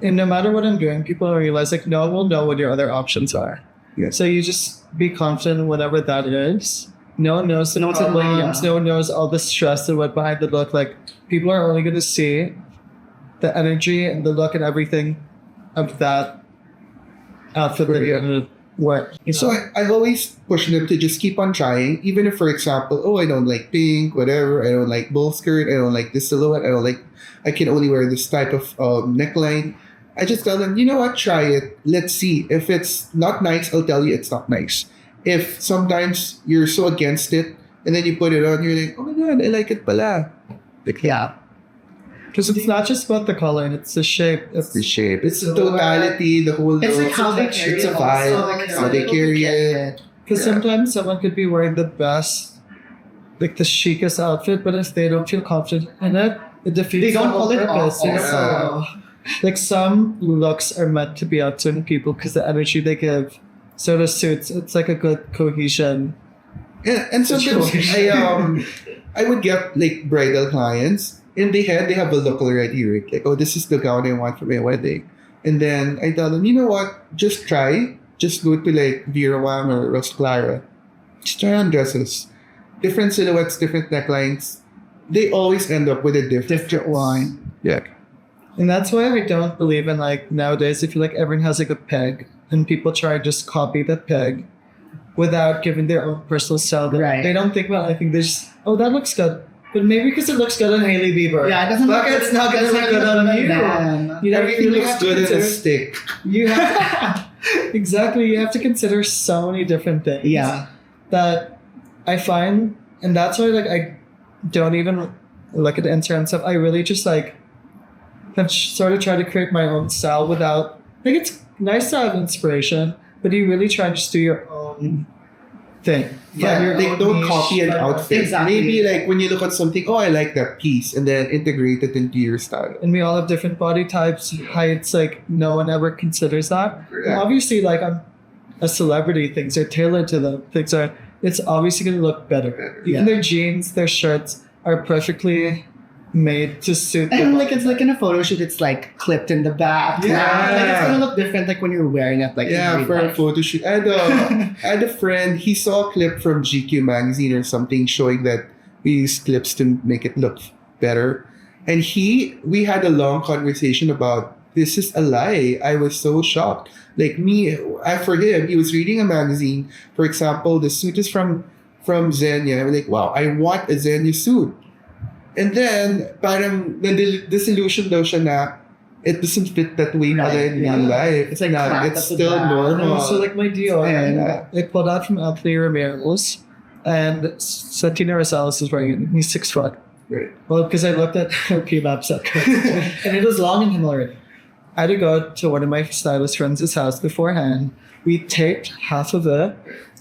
and no matter what I'm doing, people realize, like, no one will know what your other options are. Yeah. So you just be confident in whatever that is. No one knows the problems. No one knows all the stress that went behind the look. Like, people are only going to see the energy and the look and everything of that outfit that you're going to wear. So I've always pushed them to just keep on trying, even if, for example, I don't like pink, whatever. I don't like bowl skirt. I don't like this silhouette. I can only wear this type of neckline. I just tell them, you know what, try it. Let's see. If it's not nice, I'll tell you it's not nice. If sometimes you're so against it, and then you put it on, you're like, oh my God, I like it pala. Like, Yeah. Because it's not just about the color, it's the shape. It's the shape. It's the totality, the whole It's look. like how they carry It's a it vibe. also, How they carry it. Because sometimes someone could be wearing the best, like the chicest outfit, but if they don't feel confident in it, it defeats They don't the whole pull it purpose. off you know? also. Like, some looks are meant to be out certain people because the energy they give sort of suits. It's like a good cohesion. And sometimes I would get like bridal clients. In their head, they have a look already, right? Like, oh, this is the gown I want for my wedding. And then I tell them, you know what? Just try. Just go to like Vera Wang or Rosa Clara. Just try on dresses. Different silhouettes, different necklines. They always end up with a different one. Yeah. And that's why I don't believe in, like, nowadays, I feel like everyone has like a peg and people try to just copy that peg without giving their own personal style. Right. They don't think about it. I think they just, oh, that looks good. But maybe because it looks good on Hailey Bieber. Yeah, it doesn't But it's not going to look good on you. them. You know, Everything you looks have to good as a consider- stick. You have exactly. You have to consider so many different things. Yeah. That I find, and that's why, like, I don't even look at the Instagram stuff. I really just like have sort of tried to create my own style without. Like, it's nice to have inspiration, but you really try to just do your own thing. Yeah, Your like own don't niche. copy an outfit. Exactly. Maybe like when you look at something, oh, I like that piece, and then integrate it into your style. And we all have different body types, heights. Like, no one ever considers that. Correct. And obviously, like, I'm a celebrity. Things are tailored to them. It's obviously going to look better. Even their jeans, their shirts are perfectly made to suit. And like it's like in a photo shoot, it's like clipped in the back. Yeah. Like it's gonna look different like when you're wearing it. Like Yeah, in for real a life. photo shoot. I had a friend, he saw a clip from GQ magazine or something showing that We used clips to make it look better. And we had a long conversation about, this is a lie. I was so shocked. Like for him, he was reading a magazine. For example, the suit is from Xenia. I'm like, wow, I want a Xenia suit. And then, parang disillusion daw siya na it doesn't fit that way pala in real life. It's like na it's still normal. So like my deal, and I pulled out from Anthony Ramirez, and Santino Rosales is wearing it. He's 6 foot. Right. Well, because I looked at K-Map set, and it was long in him already. I had to go to one of my stylist friends' house beforehand. We taped half of it.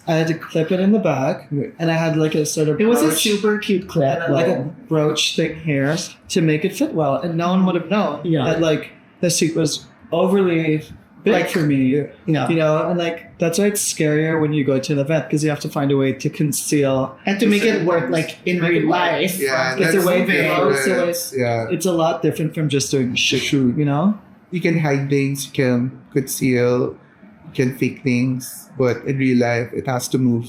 I had to clip it in the back, and I had like a sort of It was a brooch, super cute clip. like a brooch thing here to make it fit well, and no one would have known that like the suit was overly big for me. Yeah. You know, and like that's why it's scarier when you go to an event because you have to find a way to conceal And to make it work like in real life. Yeah, It's that's a way so bigger, different. so Yeah. it's a lot different from just doing shoot. You know. You can hide things, you can conceal, you can fake things, but in real life, it has to move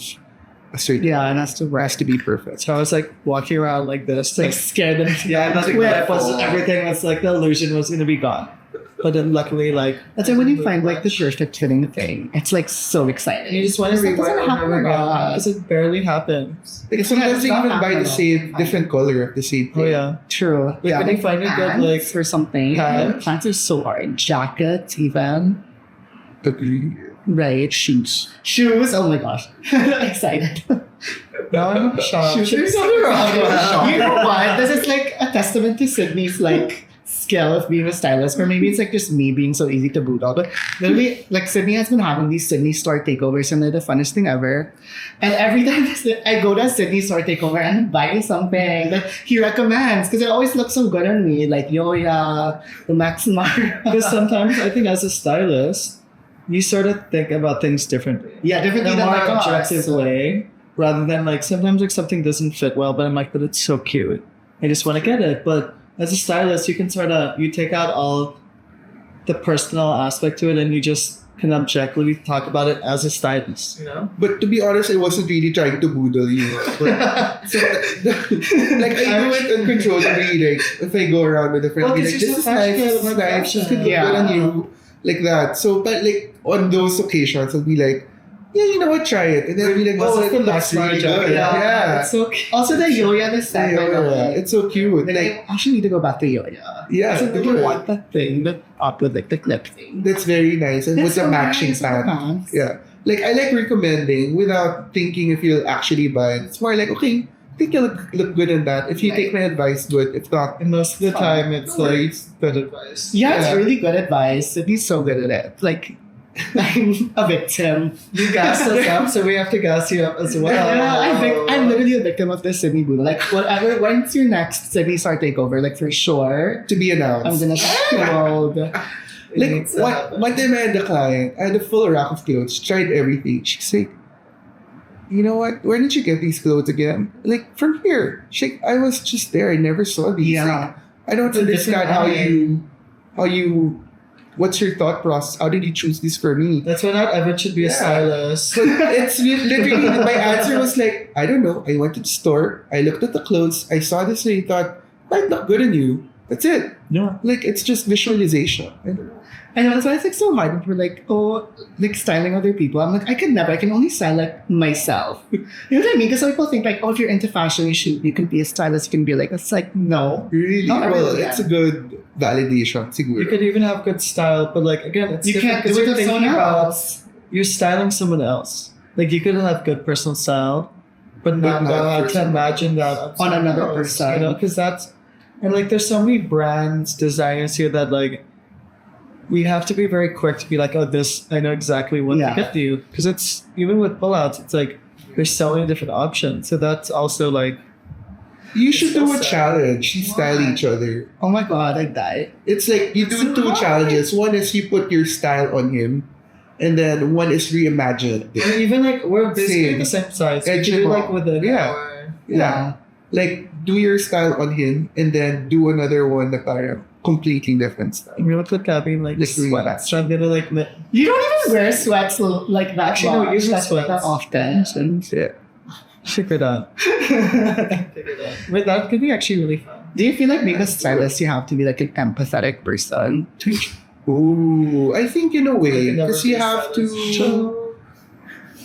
a certain. Yeah, and that's It has to be perfect. So I was like walking around like this, like scared them. yeah, nothing everything was like the illusion was gonna be gone. But then luckily, like That's why when you find like the perfect fitting thing, it's like so exciting. you just want to It doesn't rewear it happen over a again lot. because it barely happens. Like sometimes they not even buy the happening. same different color of the same thing. Oh yeah. True. Like, when you find a good, like, pants or something. pants. Pants are so hard. Jackets even. Agree. Right. Shoes. Shoes. Oh my gosh. Excited. Now I'm shocked. There's nothing wrong with that. You know what? This is like a testament to Sydney's like skill of being a stylist, or maybe it's like just me being so easy to boot out. But literally, like Sydney has been having these Sydney store takeovers, and they're the funnest thing ever. And every time I go to a Sydney store takeover and buy something that he recommends, because it always looks so good on me, like Yoya, the Max Mara. Because sometimes I think as a stylist, you sort of think about things differently. Yeah, In differently a than more like objective us. way, rather than like sometimes like something doesn't fit well, but I'm like, but it's so cute. I just want to get it. But as a stylist, you can sort of you take out all the personal aspect to it, and you just can objectively talk about it as a stylist. You know. But to be honest, I wasn't really trying to boodle you. But, so, like I do it uncontrollably. Like if I go around with a friend, Well, be 'cause like, you're "This so is nice. This passionate is about nice. This could look fashion. good on Yeah. you," like that. So, but like on those occasions, I'll be like, "Yeah, you know what? Try it," and then I'll be like, Was "Oh, it it the looks Max really Mara good." jacket? Yeah. It's so cute. Also, the Yoya, the Yeah, second. it's so cute. Like, Like, I actually need to go back to Yoya. yeah, I do really it. want that thing, that up with like the clip thing. That's very nice. And with That's the so matching nice, the pants. pants. Yeah. Like, I like recommending without thinking if you'll actually buy it. It's more like, okay, I think you'll look good in that. If you take my advice, good. If not, And most of the time, it's No like worries. good advice. Yeah, it's Yeah. really good advice. Sydney's so good at it. Like, I'm a victim. You gassed us up, so we have to gas you up as well. Yeah, I'm literally a victim of this Sydney Buddha. Like, whatever, when's your next Sydney Star takeover? Like, for sure, to be I'm announced. gonna scold. Like, one time I had a client, I had a full rack of clothes, tried everything. She's like, "You know what? Where did you get these clothes again?" Like, from here. She's like, "I was just there. I never saw these." Yeah. Like, I don't It's a understand different how you, what's your thought process? How did you choose this for me? That's why not everyone should be a Yeah. stylist. So it's literally, my answer was like, I don't know. I went to the store, I looked at the clothes, I saw this and I thought, might look good on you. That's it. Yeah. Like, it's just visualization. I don't know. I know, that's why it's like so hard for like, like styling other people. I'm like, I can only style like myself. You know what I mean? Because some people think like, if you're into fashion, you can be a stylist, you can be like, it's like, no. Really? Not Well, really, it's a good validation, siguro. You could even have good style, but like again, it's You different can't do because it you're with someone thinking about else. you're styling someone else. Like you could have good personal style, but not not know how to personal. imagine that On another else, person. You know, because that's and like there's so many brands, designers here that like we have to be very quick to be like, oh, this I know exactly what Yeah. to get you because it's even with pullouts, it's like there's so many different options. So that's also like You should do a so sad. challenge. You style each other. Oh my god, I died. It's like you do two challenges. One is you put your style on him, and then one is reimagined. and even like we're basically Same. the same size. We Edgy do ball. like with it. Yeah. Yeah. Like, do your style on him, and then do another one that are completely different style. We look at Gabbie and like Like sweats. So I'm gonna like You don't even wear sweats like that. Actually, no, much, usually that sweats. often. Yeah. Figure it out. But that could be actually really fun. Do you feel like being a stylist, you have to be like an empathetic person? Ooh, I think in a way, because you have to.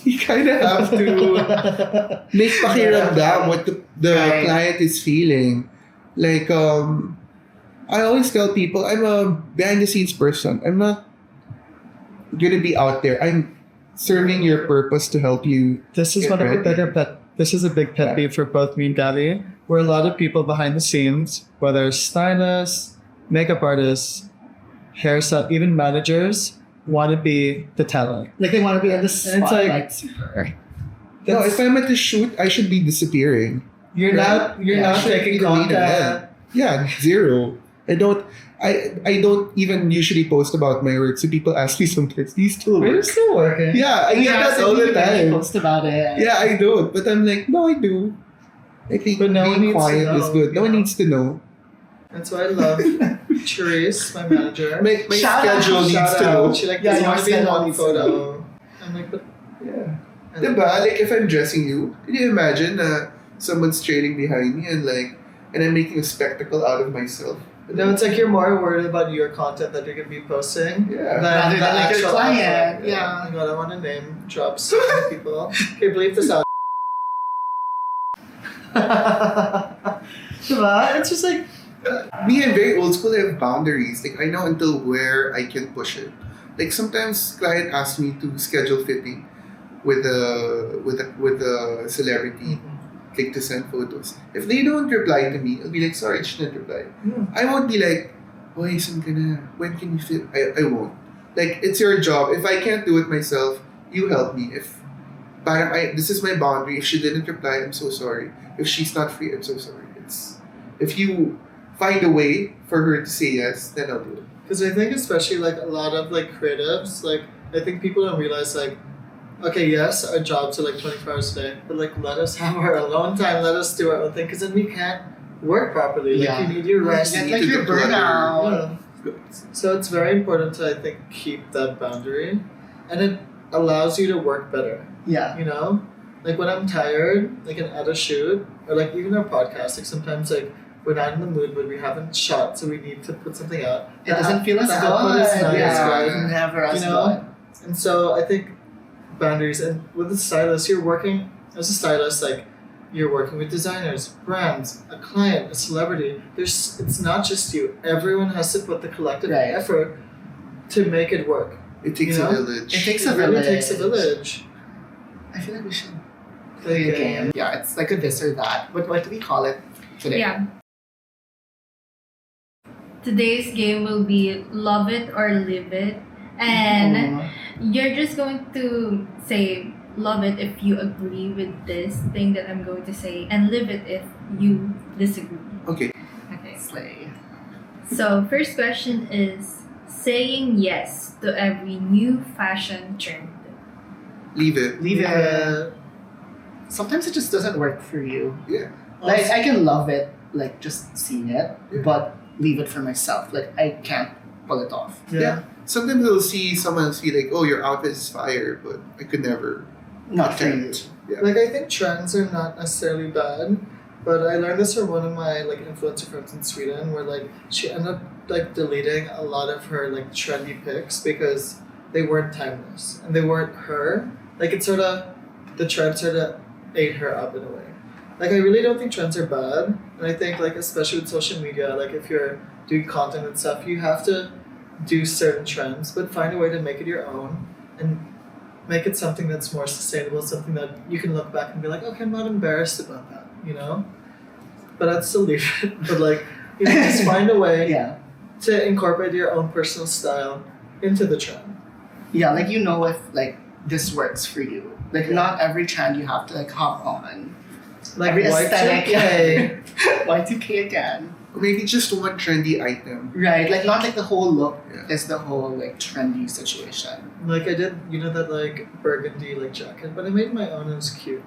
You kind of have to make pakiramdam what the Right. client is feeling. Like, I always tell people, I'm a behind the scenes person. I'm not gonna be out there. I'm serving your purpose to help you. This is get one of the ready. bigger pet. This is a big pet peeve for both me and Gabbie. Where a lot of people behind the scenes, whether stylists, makeup artists, hairstyle, even managers, want to be the talent. Like they want to be in the And it's like- spotlight. Super. No, if I'm at the shoot, I should be disappearing. You're not taking the lead content. event. Yeah, zero. I don't even usually post about my work. So people ask me sometimes, do you still We're work? still working. Yeah, I get that all the time. Post about it. Yeah, I don't. But I'm like, no, I do. I think But no one being needs to quiet is know, good. No you one know? needs to know. That's why I love Therese, my manager. My Shout out, schedule needs Shout to know. out. She like Yeah, doesn't your want to be in schedule one needs to photo. I'm like, but Yeah. and Diba? Like if I'm dressing you, can you imagine someone's trailing behind me and I'm making a spectacle out of myself? no, it's like you're more worried about your content that you're gonna be posting Yeah. Rather than, like, your actual client. output. Yeah. Oh my god, I want to name drop so many people. Okay, bleep this out. Diba? It's just like Me, I'm very old school. I have boundaries. Like I know until where I can push it. Like sometimes client asks me to schedule fitting with a celebrity, like to send photos. If they don't reply to me, I'll be like, sorry, she didn't reply. I won't be like, oh, saan ka na? When can you fit? I won't. Like it's your job. If I can't do it myself, you help me. If this is my boundary. If she didn't reply, I'm so sorry. If she's not free, I'm so sorry. If you find a way for her to say yes, then I'll do it. because I think especially like a lot of like creatives, like I think people don't realize like, okay, yes, our jobs are like 24 hours a day, but like let us have our alone time. Let us do our own thing, because then we can't work properly. Like Yeah. you need your rest. Get need like to your declutter. burnout. Yeah. So it's very important to I think keep that boundary, and it allows you to work better. Yeah. You know, like when I'm tired, like at a shoot or like even our podcast, like sometimes like we're not in the mood, but we haven't shot, so we need to put something out. It doesn't feel as the good. output is not as Yeah. good. Never as You know? good. And so I think boundaries, and with the stylist, you're working as a stylist, like you're working with designers, brands, a client, a celebrity. It's not just you. Everyone has to put the collective Right. effort to make it work. It takes You know? a village. It takes It a really village. takes a village. I feel like we should play a game. Yeah, it's like a this or that. What do we call it today? Yeah. Today's game will be love it or live it. And you're just going to say love it if you agree with this thing that I'm going to say, and live it if you disagree. Okay. Okay. Slay. So, first question is saying yes to every new fashion trend. Leave it. Leave Yeah. it. Sometimes it just doesn't work for you. Yeah. Like I can love it, like just seeing it, Yeah. but leave it for myself. Like I can't pull it off. Yeah. Sometimes I'll see someone else be like, oh, your outfit is fire, but I could never. Not for you. Yeah. Like I think trends are not necessarily bad, but I learned this from one of my like influencer friends in Sweden, where like she ended up like deleting a lot of her like trendy pics because they weren't timeless and they weren't her. Like it sort of the trend sort of ate her up in a way. Like I really don't think trends are bad, and I think like especially with social media, like if you're doing content and stuff, you have to do certain trends, but find a way to make it your own and make it something that's more sustainable, something that you can look back and be like, okay, I'm not embarrassed about that, you know? But I'd still leave it. But like, you know, just find a way Yeah. to incorporate your own personal style into the trend. Yeah, like you know if like this works for you. Like not every trend you have to like hop on. Like Every aesthetic. Y2K. Y2K again. Or maybe just one trendy item. Right, like not like the whole look Yeah. is the whole like trendy situation. Like I did, you know, that like burgundy like jacket, but I made my own and it was cute.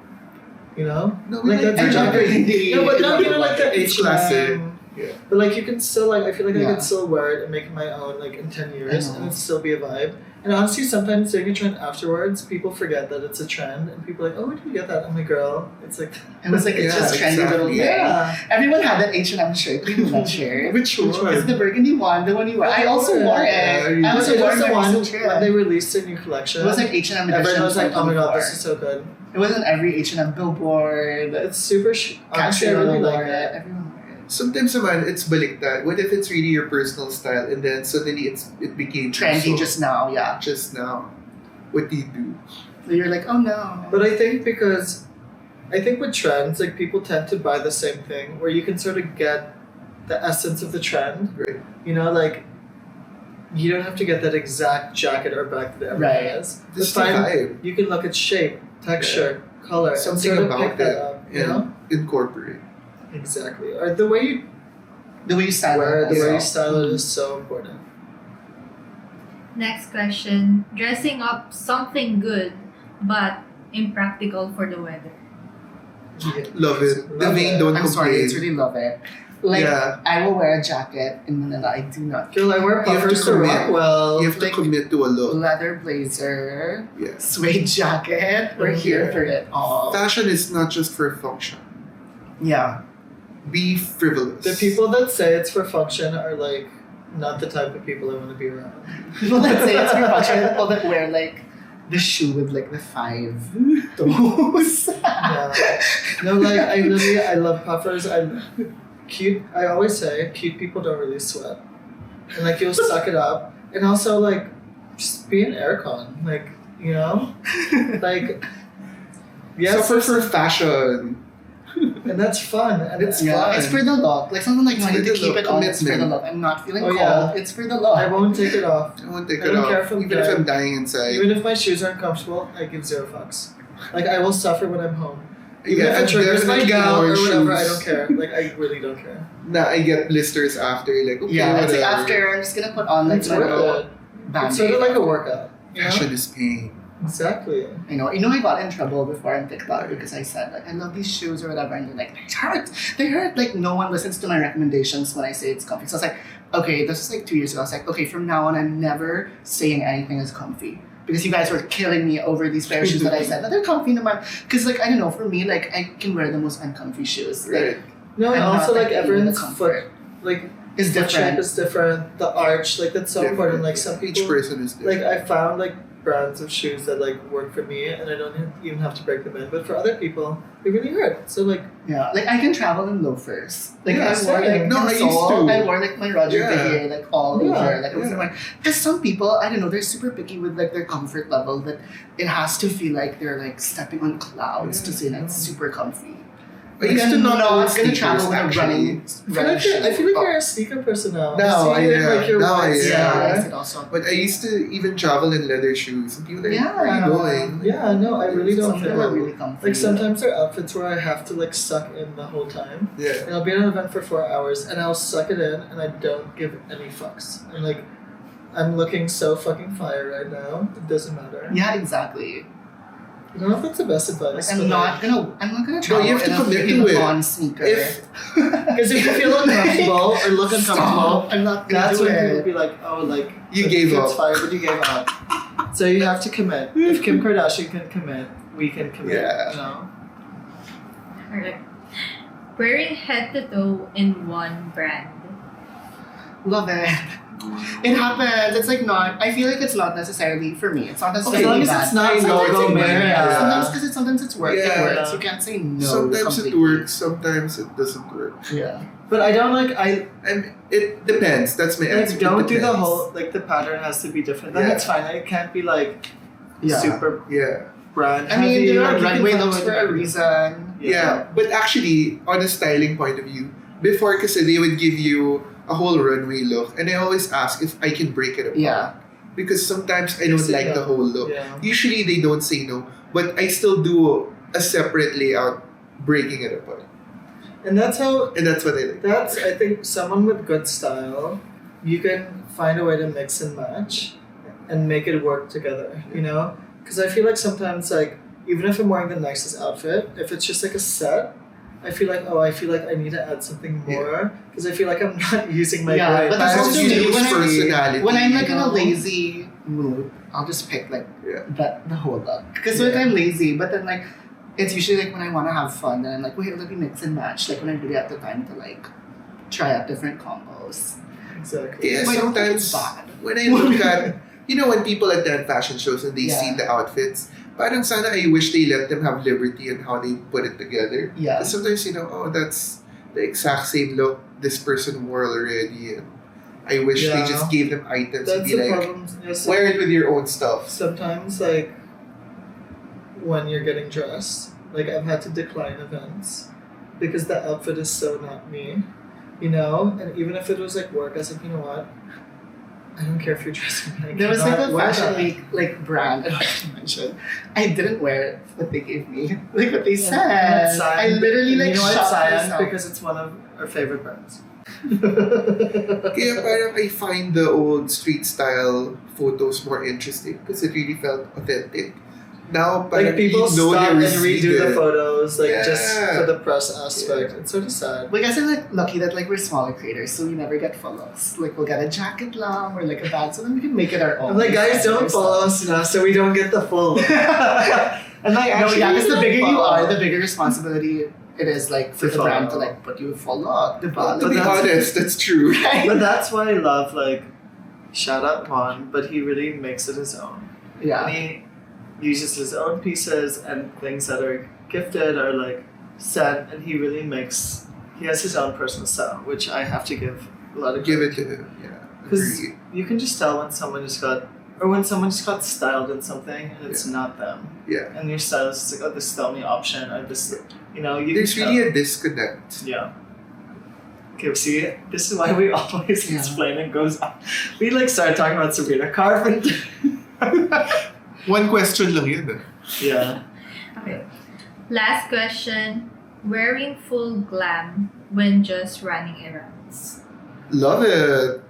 You know? No, Like that's I a love jacket. burgundy. No, but no, you know, like the It's classic. Yeah. But like you can still like I feel like I Yeah. could still wear it and make it my own like in 10 years I know. and it'd still be a vibe. And honestly, sometimes doing a trend afterwards, people forget that it's a trend, and people are like, "Oh, where did you get that?" I'm like, "Girl, it's like It was like it's Yeah, just trendy little exactly. thing. yeah." Everyone had that H&M shirt. You know that shirt. Which Which one? It's the burgundy one, the one you wore. I also wore Yeah, it. you I did. also It wore was it the one recent trip. when they released a new collection. It was like H&M edition. Everyone was like, "Oh my god, 2024. this is so good." It was in every H&M billboard. It's super. Honestly, I Cashier really wore like it. it. Everyone wore it. Sometimes naman, it's baliktad. What if it's really your personal style and then suddenly it became Trendy so just now, yeah. just now? What do you do? So you're like, oh no. But I think with trends, like people tend to buy the same thing, where you can sort of get the essence of the trend. Right. You know, like you don't have to get that exact jacket or bag that everyone Right. has. This It's fine. vibe. You can look at shape, texture, color, Something and sort of about pick that it. up. You know, Incorporate. exactly. Or the way you The way you style wear, it. the way you also. style it is so important. Next question. Dressing up something good but impractical for the weather. Love it. The Love vein it. don't I'm sorry, complain. it's really love it. Like, Yeah. I will wear a jacket in Manila. I do not. Girl, I wear You have to puffers to commit. rock well. You have to like- commit to a look. Leather blazer, Yeah. suede jacket. We're here for it all. Fashion is not just for function. Yeah. Be frivolous. The people that say it's for function are like not the type of people I want to be around. People that say it's for function, people that wear like the shoe with like the 5 toes. Yeah. No, like I love puffers. I always say cute people don't really sweat, and like you'll suck it up, and also like just be an aircon, like you know, like yes, Suffer for fashion. and that's fun, and it's Yeah, fun. it's for the look. Like something like It's you for need to the keep look, it on. It's for the commitment. look. I'm not feeling Oh, cold. yeah. It's for the look. I won't take it off. I won't take I it don't care off. if I'm Even if dead. I'm dying inside. Even if my shoes aren't comfortable, I give zero fucks. Like I will suffer when I'm home. Even Yeah, if I've it triggers my definitely gout or worn whatever, I shoes. don't care. Like I really don't care. Nah, I get blisters after. Like, okay, Yeah, it's like whatever. after I'm just gonna put on like It's my little worth it. band-aid. It's sort of like a workout. You know? Fashion is pain. Exactly. I know. I got in trouble before on TikTok because I said like I love these shoes or whatever, and they're like they hurt. They hurt. Like no one listens to my recommendations when I say it's comfy. So I was like, okay, this is like 2 years ago. I was like, okay, from now on, I'm never saying anything is comfy because you guys were killing me over these pair of shoes that I said that they're comfy. Because like I don't know, for me, like I can wear the most uncomfy shoes. Like, Right. No, and I'm also not, like into everyone's the foot, comfort. like It's foot shape different. is different. The arch, like that's so important. Like some Each people, person is like different. I found like brands of shoes that like work for me, and I don't even have to break them in. But for other people, they really hurt. So like, Yeah, like I can travel in loafers. Like Yeah, I wore like same. No, in I used Seoul, to. I wore like my Roger Yeah. Vivier like all Yeah, over. Like I was yeah. like, because some people I don't know, they're super picky with like their comfort level that it has to feel like they're like stepping on clouds to say that it's super comfy. I used to I'm not not own gonna sneakers, travel with a actually. running. I feel like you're a sneaker person now. No, I see I it in, am. like your Now I whites. am. Yeah, Yeah. I said also. But I used to even travel in leather shoes. And people are like, Yeah. where are you going? Yeah, no, I really Some don't people care. are really comfy. Like sometimes there are outfits where I have to like suck in the whole time. Yeah. And I'll be at an event for 4 hours and I'll suck it in and I don't give any fucks. And like, I'm looking so fucking fire right now. It doesn't matter. Yeah, exactly. I don't know if that's the best advice. Like, I'm not gonna travel you have to in a commit freaking to it. on sneaker. Because if you feel uncomfortable or look uncomfortable, Stop. I'm not gonna that's do when people it. be like, oh, like, You the gave fit's up. fire, but you gave up. So you have to commit. If Kim Kardashian can commit, we can commit. Yeah. You know? Alright. Wearing head to toe in one brand. Love it. It happens. It's like not. I feel like it's not necessarily for me. It's not necessarily As long as bad. it's not Sometimes logo it works. man. Yeah. Sometimes because sometimes it's work. Yeah. It works. You can't say no. Sometimes completely. it works, sometimes it doesn't work. Yeah. But I don't like, I And it depends. That's my answer. like, don't It do the depends. whole, like, the pattern has to be different. Then Yeah. it's fine. It can't be like Yeah. super Yeah. brand I mean, heavy, there are like, you can runway follow looks it for a every- reason. Yeah. But actually, on a styling point of view, before kasi they would give you a whole runway look. And I always ask if I can break it apart. Yeah. Because sometimes I don't Yes, like yeah. the whole look. Yeah. Usually they don't say no. But I still do a separate layout breaking it apart. And that's how, And that's what I like. that's, I think, someone with good style, you can find a way to mix and match and make it work together, you know? Because I feel like sometimes, like, even if I'm wearing the nicest outfit, if it's just like a set, I feel like I need to add something more because I feel like I'm not using my Yeah, brain. but that's Parang also you me lose when personality. when I'm like in you a know? lazy mood, I'll just pick like Yeah. the whole look. Because when Yeah. I'm lazy, but then like it's usually like when I want to have fun, then I'm like, wait, let me mix and match. Like when I really have the time to like try out different combos. Exactly. Yeah, So I don't think it's sometimes bad. when I look at, when people attend fashion shows and they Yeah. see the outfits, parang sana I wish they let them have liberty in how they put it together. Yeah. 'Cause sometimes, that's the exact same look this person wore already. And I wish they Yeah. just gave them items and That's be the like, problem. Yeah, wear it with your own stuff. sometimes like when you're getting dressed, like I've had to decline events because the outfit is so not me, and even if it was like work, I was like, you know what, I don't care if you're dressing like There was like a wear fashion that. week like brand I don't have to mention. I didn't wear what they gave me. Like what they Yeah, said. that's Cyan. I literally like you know what, shocked Cyan, myself. because it's one of our favorite brands. Kaya parang I find the old street style photos more interesting because it really felt authentic. Now, parang Like people you know stop they and redo the receded. photos, like just Yeah. for the press aspect. It's sort of sad. But I guess I'm like lucky that like we're smaller creators, so we never get follows. Like we'll get a jacket long or like a bag, so then we can make it our own. I'm like, guys, don't follow us enough so we don't get the full. And like No, actually, yeah, because the don't bigger you follow. are, the bigger responsibility it is like for To the brand to follow. like put you a full look. The To But be that's- honest, that's true. But that's why I love, like, shout out Juan, but he really makes it his own. Yeah. And he uses his own pieces and things that are gifted or like sent, and he has his own personal style, which I have to give a lot of Give it to him. Yeah. Because Agree. you can just tell when someone just got styled in something and it's not them. Yeah. And your stylist is like, oh, this is the only option, or this, you There's can really tell. a disconnect. Yeah. Okay, see, this is why we always Yeah. explain and goes on. We like started talking about Sabrina Carpenter. One question lang yun. Yeah. Okay. Last question. Wearing full glam when just running errands. Love it.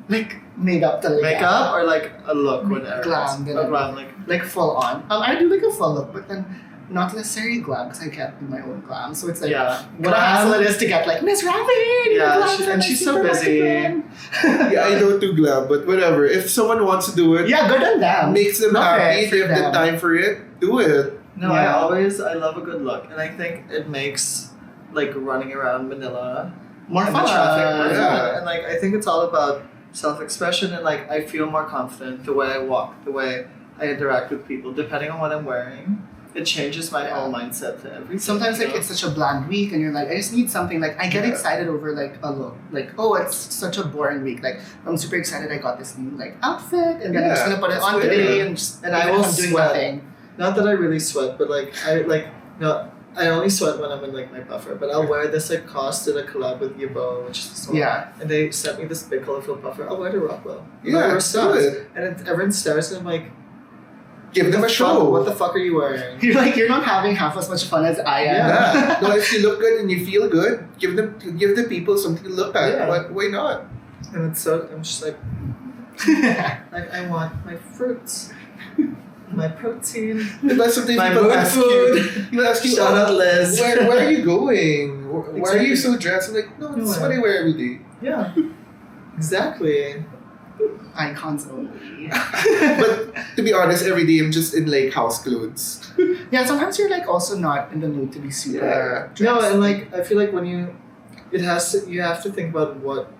Like made up the Makeup or like a look when Glam, then a glam, like like full on. I do like a full look, but then not necessarily glam because I can't do my own glam. So it's like yeah. what a hassle it is to get like Miss Rabbit. Yeah, and she's so busy. Yeah, I know too glam, but whatever. If someone wants to do it, Yeah, good on them. makes them Love happy, it for give them them. time for it, do it. No, Yeah. I love a good look, and I think it makes like running around Manila More and fun. the traffic more Yeah. fun. And like I think it's all about self-expression, and like I feel more confident the way I walk, the way I interact with people, depending on what I'm wearing. It changes my Yeah. whole mindset to everything. Sometimes like it's such a bland week and you're like, I just need something. Like I get Yeah. excited over like a look. Like, oh, it's such a boring week. Like I'm super excited I got this new like outfit and then I'm just Yeah, gonna put it that's on good. today and just And I even will if I'm doing sweat. nothing. Not that I really sweat, but like I only sweat when I'm in like my puffer. But I'll wear this like COS did a collab with Yabo, which is this one. Yeah. And they sent me this big colorful puffer. I'll wear it to Rockwell. Yeah, I'll wear do studs. it. And everyone stares and I'm like, Give them a "What the fuck? show. What the fuck are you wearing? You're like you're not having half as much fun as I am. Yeah. No, if you look good and you feel good, give the people something to look at. Yeah. Why not? And it's so I'm just like I want my fruits, my protein, But sometimes my people mood ask food. you ask you, Shout "Oh, out Liz. where are you going? Why are you Exactly. so dressed?" I'm like, no, this is No, what I wear every day. Yeah, exactly. Icons only. But to be honest, every day I'm just in like house clothes. Yeah, sometimes you're like also not in the mood to be super Yeah. No, dressed. and like I feel like when you have to think about what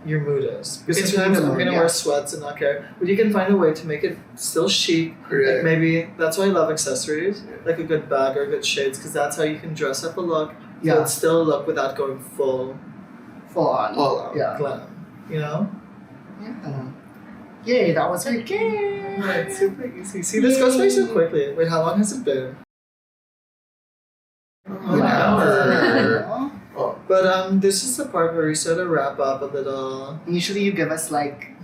your mood is. Because It's sometimes mood I'm gonna alone, wear yeah. sweats and not care, but you can find a way to make it still chic. Like Correct. maybe that's why I love accessories, like a good bag or good shades, because that's how you can dress up a look. Yeah. So it's still a look without going full full on. All out. Yeah. glam. You know? Yeah. Yay, that was our game. Right, super easy. See, this goes by so quickly. Wait, how long has it been? An Wow. hour. Oh, But this is the part where we sort of wrap up a little. Usually you give us like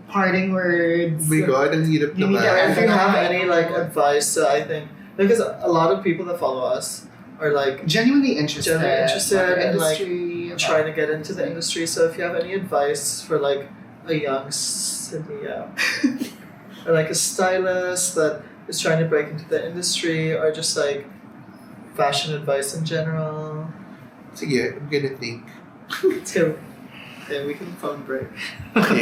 parting words. my God, ang hirap You need naman. to If you have any like advice, I think because a lot of people that follow us are like Genuinely interested. Genuinely interested about the and, like, industry. trying to get into the industry. So if you have any advice for like a young Sidney Yap, or like a stylist that is trying to break into the industry, or just like fashion advice in general. Sige, I'm gonna think. Let's go. Yeah, we can phone break. Okay.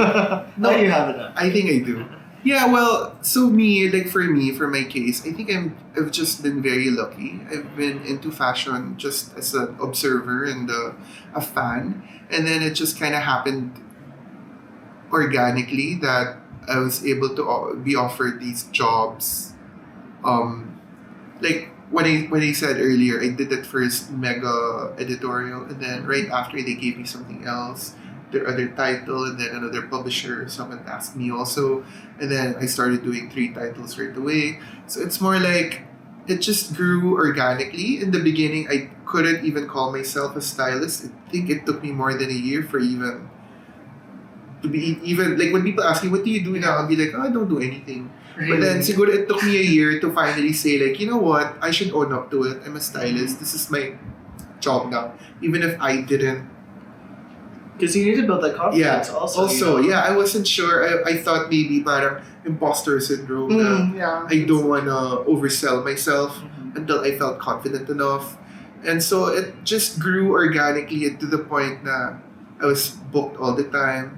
No, you have it. I think I do. Yeah, well, so for my case, I think I've just been very lucky. I've been into fashion just as an observer and a fan, and then it just kind of happened organically that I was able to be offered these jobs. Like when I said earlier, I did that first mega editorial, and then right after they gave me something else, their other title, and then another publisher, someone asked me also, and then I started doing 3 titles right away. So it's more like it just grew organically. In the beginning, I couldn't even call myself a stylist. I think it took me more than a year for even to be even like when people ask me what do you do now, I'll be like, oh, I don't do anything. But then siguro it took me a year to finally say like, you know what, I should own up to it. I'm a stylist. This is my job now. Even if I didn't. Because you need to build that confidence Yeah. also. Yeah, I wasn't sure. I thought maybe parang imposter syndrome. Na Yeah. I don't wanna oversell myself until I felt confident enough. And so it just grew organically to the point na I was booked all the time.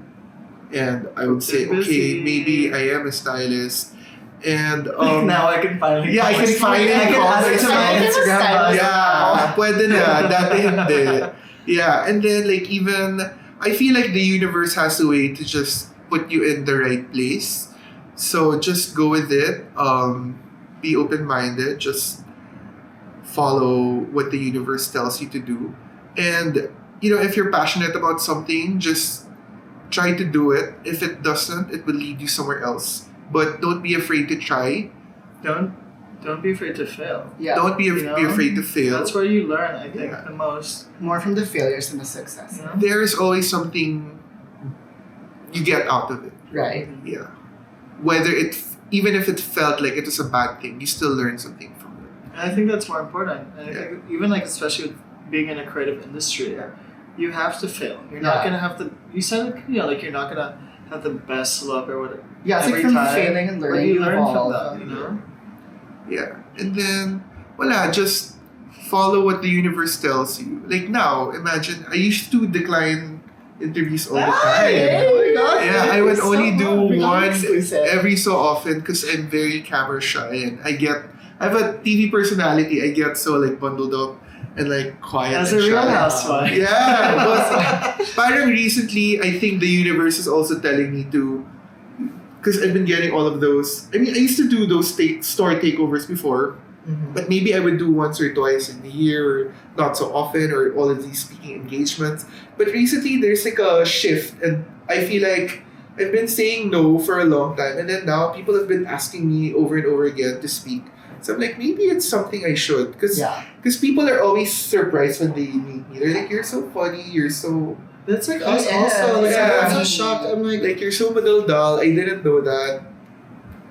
And I would say, You're busy. okay, maybe I am a stylist. And Now I can finally. yeah, I can finally I can call add it to my myself. Instagram bio. yeah, pwede na. Dati hindi. Yeah, and then like even, I feel like the universe has a way to just put you in the right place. So just go with it. Be open-minded. Just follow what the universe tells you to do. And, if you're passionate about something, just try to do it. If it doesn't, it will lead you somewhere else. But don't be afraid to try. Don't be afraid to fail. Yeah. Don't be You know? afraid to fail. That's where you learn, I think, Yeah. the most. More from the failures than the success. You know? There is always something you get out of it. Right. Yeah. Whether even if it felt like it was a bad thing, you still learn something from it. And I think that's more important. And I Yeah. think even like especially with being in a creative industry, you have to fail. You're not Yeah. gonna have the. You said it, like you're not gonna have the best look or whatever. Yeah, it's like every from time, failing and but learning, you you learn from evolve. that. You know. Yeah. And then, just follow what the universe tells you. Like now, imagine, I used to decline interviews all the time. Yeah, I would only do one every so often because I'm very camera shy and I have a TV personality. I get so like bundled up and like quiet As a and real shy. housewife. Yeah, but parang recently, I think the universe is also telling me to, because I've been getting all of those. I mean, I used to do those store takeovers before, but maybe I would do once or twice in a year, or not so often, or all of these speaking engagements. But recently, there's like a shift, and I feel like I've been saying no for a long time, and then now people have been asking me over and over again to speak. So I'm like, maybe it's something I should, because people are always surprised when they meet me. They're like, you're so funny, you're so... That's like us also. Like, Yeah. I'm so shocked. I'm like, you're so madaldal. I didn't know that.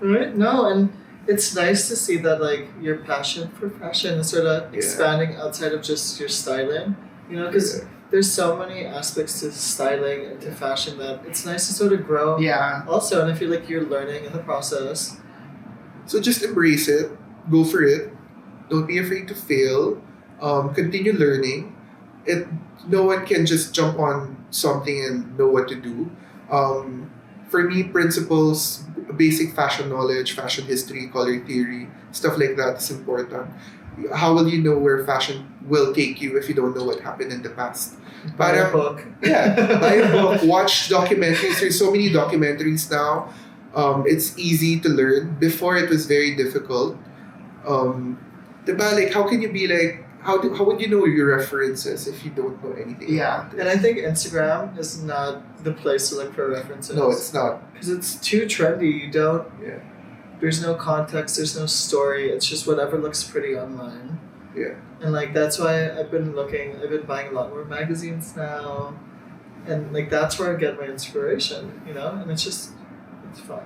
right? No, and it's nice to see that like your passion for fashion is sort of expanding outside of just your styling. Because there's so many aspects to styling and to fashion that it's nice to sort of grow. Yeah. Also, and I feel like you're learning in the process. So just embrace it. Go for it. Don't be afraid to fail. Continue learning. No one can just jump on something and know what to do. For me, principles, basic fashion knowledge, fashion history, color theory, stuff like that is important. How will you know where fashion will take you if you don't know what happened in the past? Buy a book. Yeah, buy a book, watch documentaries. There's so many documentaries now. It's easy to learn. Before, it was very difficult. Diba, like, how can you be like, how would you know your references if you don't know anything? Yeah. about it? And I think Instagram is not the place to look for references. No, it's not. Because it's too trendy. You don't. Yeah. There's no context. There's no story. It's just whatever looks pretty online. Yeah. And like that's why I've been buying a lot more magazines now, and like that's where I get my inspiration. And it's fun.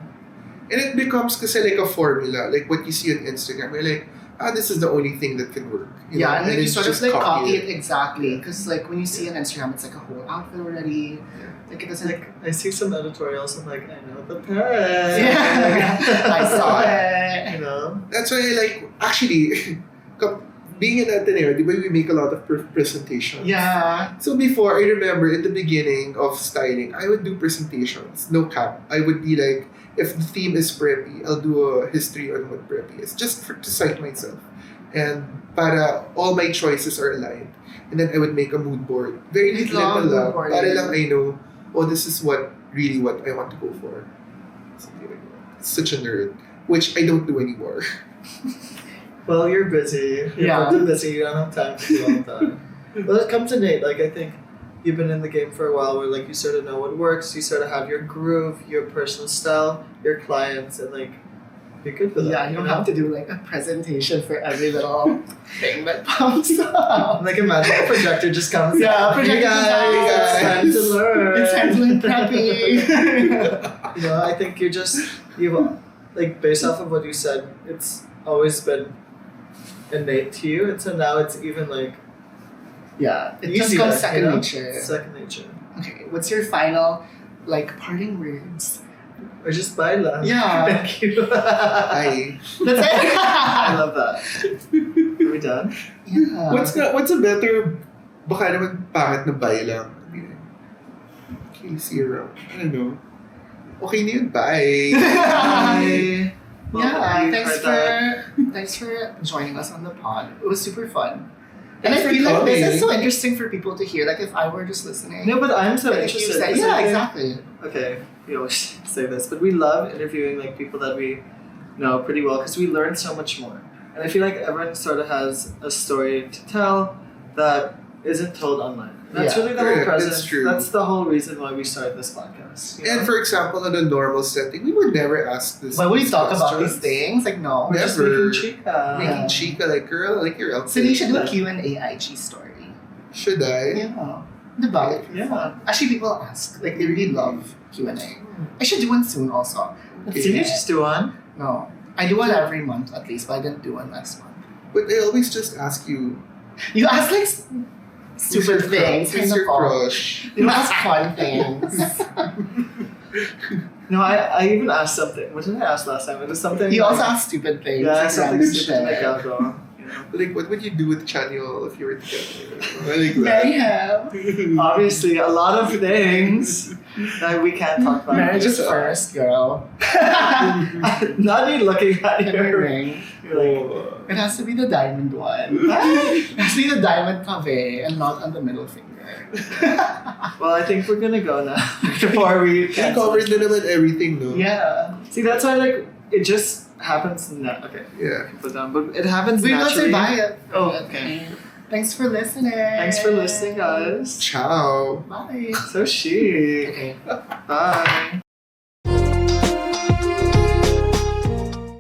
And it becomes kasi like a formula, like what you see on Instagram. You're like, this is the only thing that can work. Yeah, and then you then sort of just like copy it exactly. Because like when you see on Instagram, it's like a whole outfit already. Yeah. Like it doesn't. Like I see some editorials. I'm like, I know the pet. Yeah, I saw it. You know. That's why, like, actually, being an Ateneo, di ba we make a lot of presentations? Yeah. So before, I remember in the beginning of styling, I would do presentations, no cap. I would be like, if the theme is preppy, I'll do a history on what preppy is, just to cite myself. And para all my choices are aligned. And then I would make a mood board. Very I little love lang. mood board. Para lang I know, oh, this is what I want to go for. Something like that. Such a nerd. Which I don't do anymore. Well, you're busy. You're Yeah. too busy. You don't have time to do all that. Well, it comes to Nate. Like, I think you've been in the game for a while where, like, you sort of know what works. You sort of have your groove, your personal style, your clients, and, like, you're good for that. Yeah, you don't have to do like a presentation for every little thing that pops up. Like, imagine a projector just comes Yeah, out. projector Hey comes guys, out. it's time to learn. It's time to learn preppy. You know, I think you've, like, based off of what you said, it's always been innate to you, and so now it's even, like, Yeah, it just easier, comes second you know? nature. Second nature. Okay, what's your final like parting words? Or just baila. Yeah. Thank you. Ay. That's it. I love that. Are we done? Yeah. What's a better, baka naman pangit na bay lang. Okay, zero. I don't know. Okay na yun, bye. Bye. Well, Yeah, you thanks heard that. thanks for joining us on the pod. It was super fun. And Thanks I for feel like this coming. is so interesting for people to hear. Like if I were just listening. No, but I'm so like if you interested. said, 'cause yeah, I think- exactly. Okay, we always say this, but we love interviewing like people that we know pretty well because we learn so much more. And I feel like everyone sort of has a story to tell that isn't told online. That's Yeah. really the whole Correct, presence. that's true. That's the whole reason why we started this podcast. you And know? for example, in a normal setting, we would never ask this. Why would we these talk about these questions. things? Like no. We're just never. making chica. Yeah. Making chica, like, girl, like your outfit. So you should do a Q&A IG story. Should I? Yeah. Diba? Yeah. Actually, people ask. Like, they really love Q&A. I should do one soon also. Okay. Did you just do one? No. I do one every month at least, but I didn't do one last month. But I always just ask you. You ask like Who's your stupid things. Who's your kind of crush? You don't ask fun things. No, I even asked something. What did I ask last time? It was something. You also ask stupid things. Yeah, like something random stupid like shit. alcohol. You know? Like, what would you do with Chanyeol if you were together? Like Mayhem. Obviously, a lot of things that we can't talk about. Marriage is first, girl. Not me looking at Every you. ring. You're like, It has to be the diamond one. It has to be the diamond pave and not on the middle finger. well, I think we're gonna go now before we We cancel. covered na naman everything, no? Yeah. See, that's why like it just happens. Okay, Yeah. put down, but it happens We will say naturally. bye. Oh, okay. Thanks for listening. Thanks for listening, guys. Ciao. Bye. So chic. Okay. Bye.